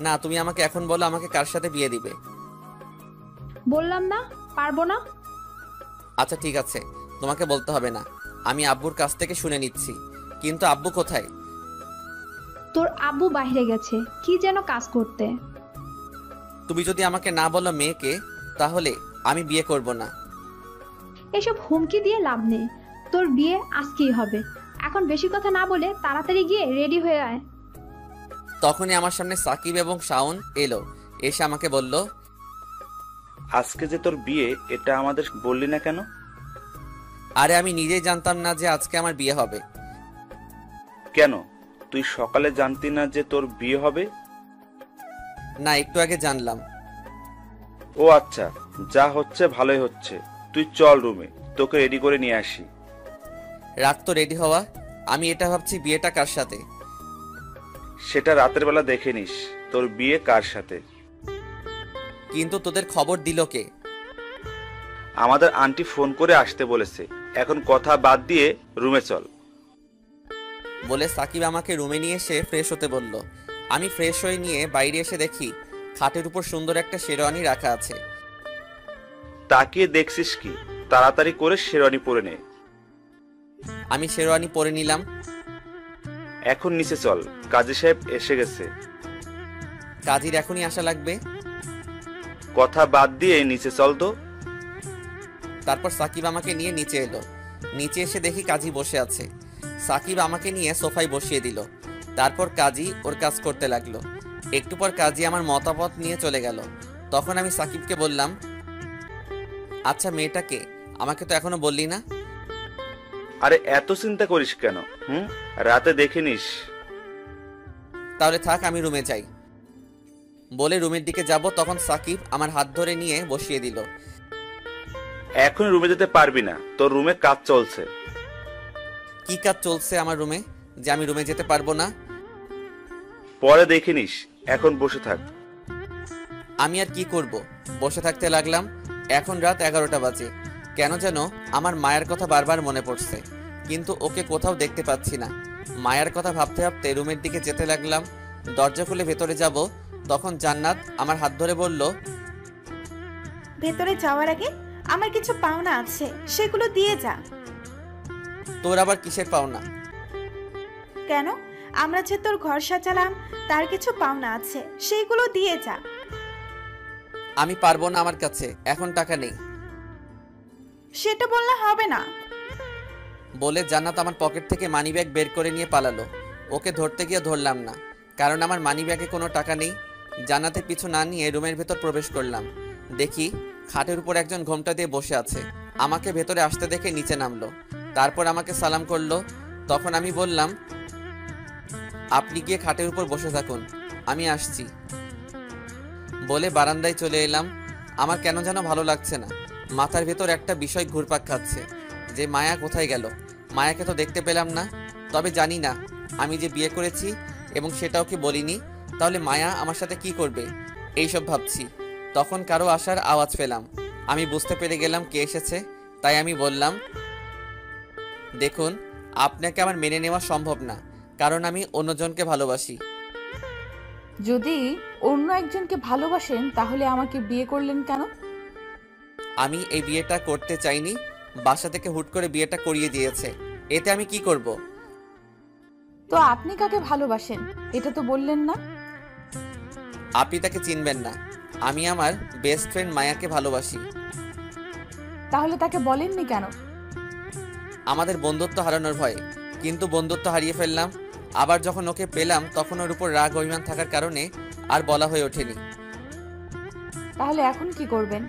না, তুমি আমাকে এখন বলো, আমাকে কার সাথে বিয়ে দিবে? বললাম না, পারবো না। আচ্ছা ঠিক আছে, তোমাকে বলতে হবে না, আমি আব্বুর কাছ থেকে শুনে নিচ্ছি। কিন্তু আব্বু কোথায়? তোর আব্বু বাইরে গেছে কি যেন কাজ করতে। তুমি যদি আমাকে না বলো মেয়েকে, তাহলে আমি বিয়ে করব না। এসব হুমকি দিয়ে লাভ নেই, তোর বিয়ে আজকেই হবে। এখন বেশি কথা না বলে তাড়াতাড়ি গিয়ে রেডি হয়ে আয়। তখনই আমার সামনে সাকিব এবং শাওন এলো। এসে আমাকে বলল, আজকে যে তোর বিয়ে, এটা আমাদের বললি না কেন? আরে আমি নিজেই জানতাম না যে আজকে আমার বিয়ে হবে। কেন, তুই সকালে জানতি না যে তোর বিয়ে হবে? না, একটু আগে জানলাম। ও আচ্ছা, যা হচ্ছে ভালোই হচ্ছে। তুই চল রুমে, তোকে রেডি করে নিয়ে আসি। রাত তো রেডি হওয়া, আমি এটা ভাবছি বিয়েটা কার সাথে। সেটা রাতের বেলা দেখে নিস তোর বিয়ে কার সাথে। কিন্তু তোদের খবর দিল কে? আমাদের আন্টি ফোন করে আসতে বলেছে। এখন কথা বাদ দিয়ে রুমে চল। বলে সাকিব আমাকে রুমে নিয়ে এসে ফ্রেশ হতে বলল। আমি ফ্রেশ হয়ে নিয়ে বাইরে এসে দেখি খাটের উপর সুন্দর একটা শেরওয়ানি রাখা আছে। তাকিয়ে দেখছিস কি? তাড়াতাড়ি করে শেরওয়ানি পরে নে। আমি শেরওয়ানি পরে নিলাম। এখন নিচে চল, কাজী সাহেব এসে গেছে। কাজীর এখনই আসা লাগবে? কথা বাদ দিয়ে নিচে চল তো। তারপর সাকিব আমাকে নিয়ে নিচে এলো। নিচে এসে দেখি কাজী বসে আছে। সাকিব আমাকে নিয়ে সোফায় বসিয়ে দিল। তারপর কাজী ওর কাজ করতে লাগলো। একটু পর কাজী আমার মতামত নিয়ে চলে গেল। তখন আমি সাকিবকে বললাম, আচ্ছা মেয়েটাকে আমাকে তো এখনো বললি না। আরে এত চিন্তা করিস কেন? রাতে দেখে নিস। তাহলে থাক, আমি রুমে যাই। বলে রুমের দিকে যাব, তখন সাকিব আমার হাত ধরে নিয়ে বসিয়ে দিল। এখন রুমে যেতে পারবি না, তোর রুমে কাজ চলছে। কি কাজ চলছে আমার রুমে যে আমি রুমে যেতে পারবো না? পরে দেখে নিস, এখন বসে থাক। আমি আর কি করব, বসে থাকতে লাগলাম। এখন রাত 11টা বাজে। কেন যেন আমার মায়ের কথা বারবার মনে পড়ছে, কিন্তু ওকে কোথাও দেখতে পাচ্ছি না। মায়ের কথা ভাবতে ভাবতে রুমের দিকে যেতে লাগলাম। দরজা খুলে ভেতরে যাব, তখন জান্নাত আমার হাত ধরে বলল, ভেতরে যাওয়ার আগে আমার কিছু পাওনা আছে, সেগুলো দিয়ে যা। তোর আবার কিসের পাওনা? কেন? আমরা যে তোর ঘর সাজালাম তার কিছু পাওনা আছে, সেইগুলো দিয়ে যা। আমি পারবো না, আমার কাছে এখন টাকা নেই। সেটা বললে হবে না। বলে জান্নাত আমার পকেট থেকে মানিব্যাগ বের করে নিয়ে পালালো। ওকে ধরতে গিয়ে ধরলাম না, কারণ আমার মানিব্যাগে কোনো টাকা নেই। জান্নাতের পিছু না নিয়ে রুমের ভেতর প্রবেশ করলাম। দেখি খাটের উপর একজন ঘোমটা দিয়ে বসে আছে। আমাকে ভেতরে আসতে দেখে নিচে নামলো, তারপর আমাকে সালাম করলো। তখন আমি বললাম, আপনি গিয়ে খাটের উপর বসে থাকুন, আমি আসছি। বলে বারান্দায় চলে এলাম। আমার কেন যেন ভালো লাগছে না। মাথার ভেতর একটা বিষয় ঘুরপাক খাচ্ছে, যে মায়া কোথায় গেল। মায়াকে তো দেখতে পেলাম না। তবে জানি না আমি যে বিয়ে করেছি এবং সেটাও কি বলিনি, তাহলে মায়া আমার সাথে কি করবে, এইসব ভাবছি। তখন কারো আসার আওয়াজ পেলাম। আমি বুঝতে পেরে গেলাম কে এসেছে। তাই আমি বললাম, দেখুন, আপনাকে আমার মেনে নেওয়া সম্ভব না, কারণ আমি অন্যজনকে ভালোবাসি। যদি অন্য একজনকে ভালোবাসেন তাহলে আমাকে বিয়ে করলেন কেন? আমি এই বিয়েটা করতে চাইনি, বাসা থেকে হুট করে বিয়েটা করিয়ে দিয়েছে। এতে আমি কি করব? তো আপনি কাকে ভালোবাসেন এটা তো বললেন না। আপনি তাকে চিনবেন না। আমি আমার বেস্ট ফ্রেন্ড মায়াকে ভালোবাসি। তাহলে তাকে বলেননি কেন? আমাদের বন্ধুত্ব হারানোর ভয়ে, কিন্তু বন্ধুত্ব হারিয়ে ফেললাম। আবার যখন ওকে পেলাম তখন ওর উপর রাগ অভিমান থাকার কারণে আর বলা হয়ে ওঠেনি। তাহলে এখন কি করবেন?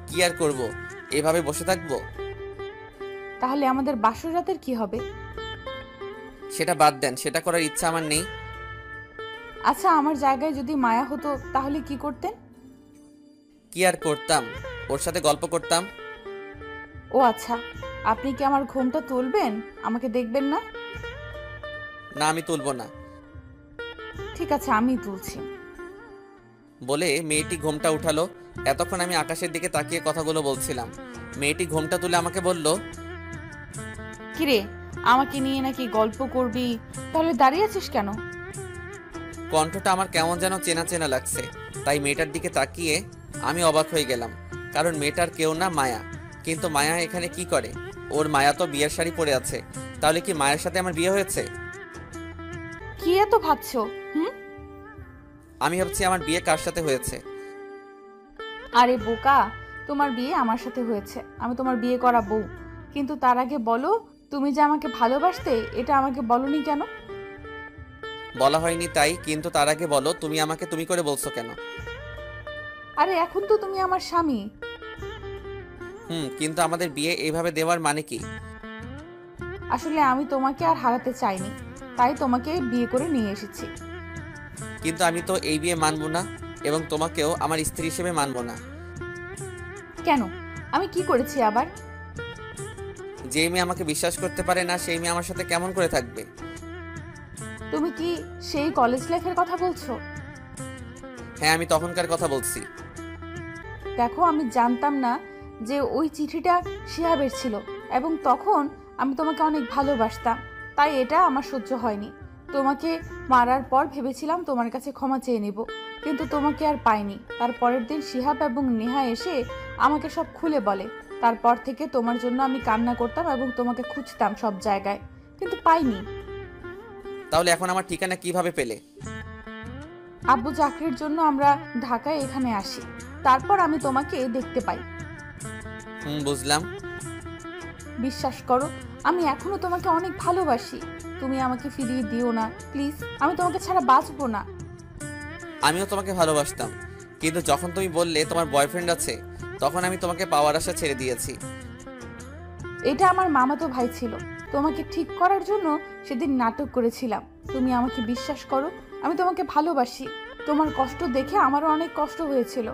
কি আর করব, এভাবে বসে থাকবো? তাহলে আমাদের বাসর রাতের কি হবে? সেটা বাদ দেন, সেটা করার ইচ্ছা আমার নেই। আচ্ছা, আমার জায়গায় যদি মায়া হতো তাহলে কি করতেন? কি আর করতাম, ওর সাথে গল্প করতাম। ও আচ্ছা, আপনি কি আমার ঘুমটা তুলবেন? আমাকে দেখবেন না? না, আমি তুলবো না। ঠিক আছে, আমি তুলছি। বলে মেয়েটি ঘোমটা উঠালো। এতক্ষণ আমি আকাশের দিকে তাকিয়ে কথাগুলো বলছিলাম। মেয়েটি ঘোমটা তুলে আমাকে বলল, কিরে, আমাকে নিয়ে নাকি গল্প করবি? তাহলে দাঁড়িয়ে আছিস কেন? কণ্ঠটা আমার কেমন যেন চেনা চেনা লাগছে। তাই মেয়েটার দিকে তাকিয়ে আমি অবাক হয়ে গেলাম, কারণ মেয়েটার কেউ না, মায়া। কিন্তু মায়া এখানে কি করে? ওর মায়া তো বিয়ের শাড়ি পরে আছে, তাহলে কি মায়ের সাথে আমার বিয়ে হয়েছে? কি এত ভাবছো? আমি ভাবছি আমার বিয়ে কার সাথে হয়েছে। আরে বোকা, তোমার বিয়ে আমার সাথে হয়েছে। আমি তোমার বিয়ে করা বউ। কিন্তু তার আগে বলো, তুমি যে আমাকে ভালোবাসতে, এটা আমাকে বলনি কেন? বলা হয়নি তাই, কিন্তু তার আগে বলো, তুমি আমাকে তুমি করে বলছো কেন? আরে এখন তো তুমি আমার স্বামী। কিন্তু আমাদের বিয়ে এইভাবে দেওয়ার মানে কি? আসলে আমি তোমাকে আর হারাতে চাইনি, তাই তোমাকে বিয়ে করে নিয়ে এসেছি। কিন্তু আমি তো এই বিয়ে মানবো না, এবং তোমাকেও আমার স্ত্রী হিসেবে মানবো না। কেন? আমি কি করেছি আবার? যে মেয়ে আমাকে বিশ্বাস করতে পারে না, সেই মেয়ে আমার সাথে কেমন করে থাকবে? তুমি কি সেই কলেজ লাইফের কথা বলছো? হ্যাঁ, আমি তখনকার কথা বলছি। দেখো, আমি জানতাম না যে ওই চিঠিটা শিহাবের ছিল, এবং তখন আমি তোমাকে অনেক ভালোবাসতাম, তাই এটা আমার সহ্য হয়নি। তোমাকে মারার পর ভেবেছিলাম তোমার কাছে ক্ষমা চেয়ে নেব, কিন্তু তোমাকে আর পাইনি। তার পরের দিন শিহাব এবং নেহা এসে আমাকে সব খুলে বলে। তারপর থেকে তোমার জন্য আমি কান্না করতাম এবং তোমাকে খুঁজতাম সব জায়গায়, কিন্তু পাইনি। তাহলে এখন আমার ঠিকানা কিভাবে পেলে? আব্বু চাকরির জন্য আমরা ঢাকায় এখানে আসি, তারপর আমি তোমাকে দেখতে পাই। বুঝলাম। বিশ্বাস করো, আমি এখনো তোমাকে অনেক ভালোবাসি। তুমি আমাকে ফিরিয়ে দিও না প্লিজ, আমি তোমাকে ছাড়া বাঁচবো না। আমিও তোমাকে ভালোবাসতাম, কিন্তু যখন তুমি বললে তোমার বয়ফ্রেন্ড আছে, তখন আমি তোমাকে পাওয়ার আশা ছেড়ে দিয়েছি। এটা আমার মামাতো ভাই ছিল, তোমাকে ঠিক করার জন্য সেদিন নাটক করেছিলাম। তুমি আমাকে বিশ্বাস করো, আমি তোমাকে ভালোবাসি। তোমার কষ্ট দেখে আমারও অনেক কষ্ট হয়েছিল।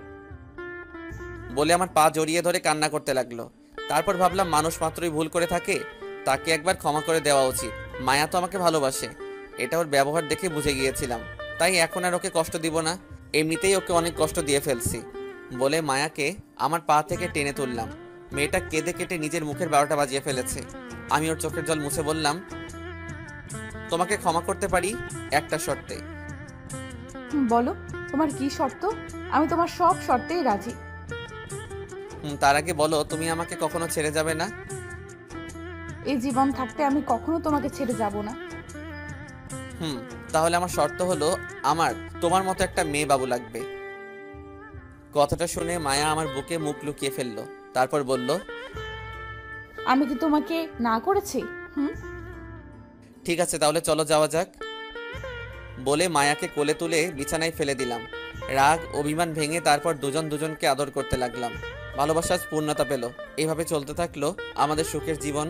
বলে আমার পা জড়িয়ে ধরে কান্না করতে লাগলো। তারপর ভাবলাম মানুষ মাত্রই ভুল করে থাকে, তাকে একবার ক্ষমা করে দেওয়া উচিত। মায়া তো আমাকে ভালোবাসে, এটা ওর ব্যবহার দেখে বুঝে গিয়েছিলাম, তাই এখন আর ওকে কষ্ট দিব না। এমনিতেই ওকে অনেক কষ্ট দিয়ে ফেলছি বলে মায়াকে আমার পা থেকে টেনে তুললাম। মেয়েটা কেঁদে কেটে নিজের মুখের 12টা বাজিয়ে ফেলেছে। আমি ওর চোখের জল মুছে বললাম, তোমাকে ক্ষমা করতে পারি একটা শর্তে। বলো তোমার কি শর্ত? আমি তোমার সব শর্তেই রাজি। তার আগে বলো, তুমি আমাকে কখনো ছেড়ে যাবে না? এই জীবন থাকতে আমি কখনো তোমাকে ছেড়ে যাব না। তাহলে আমার শর্ত হলো, আমার তোমার মতো একটা মেয়ে বাবু লাগবে। কথাটা শুনে মায়া আমার বুকে মুখ লুকিয়ে ফেললো, তারপর বলল, আমি কি তোমাকে না করেছি? ঠিক আছে তাহলে চলো যাওয়া যাক। বলে মায়াকে কোলে তুলে বিছানায় ফেলে দিলাম। রাগ অভিমান ভেঙে তারপর দুজন দুজনকে আদর করতে লাগলাম। ভালোবাসা পূর্ণতা পেল। এভাবে চলতে থাকলো আমাদের সুখের জীবন।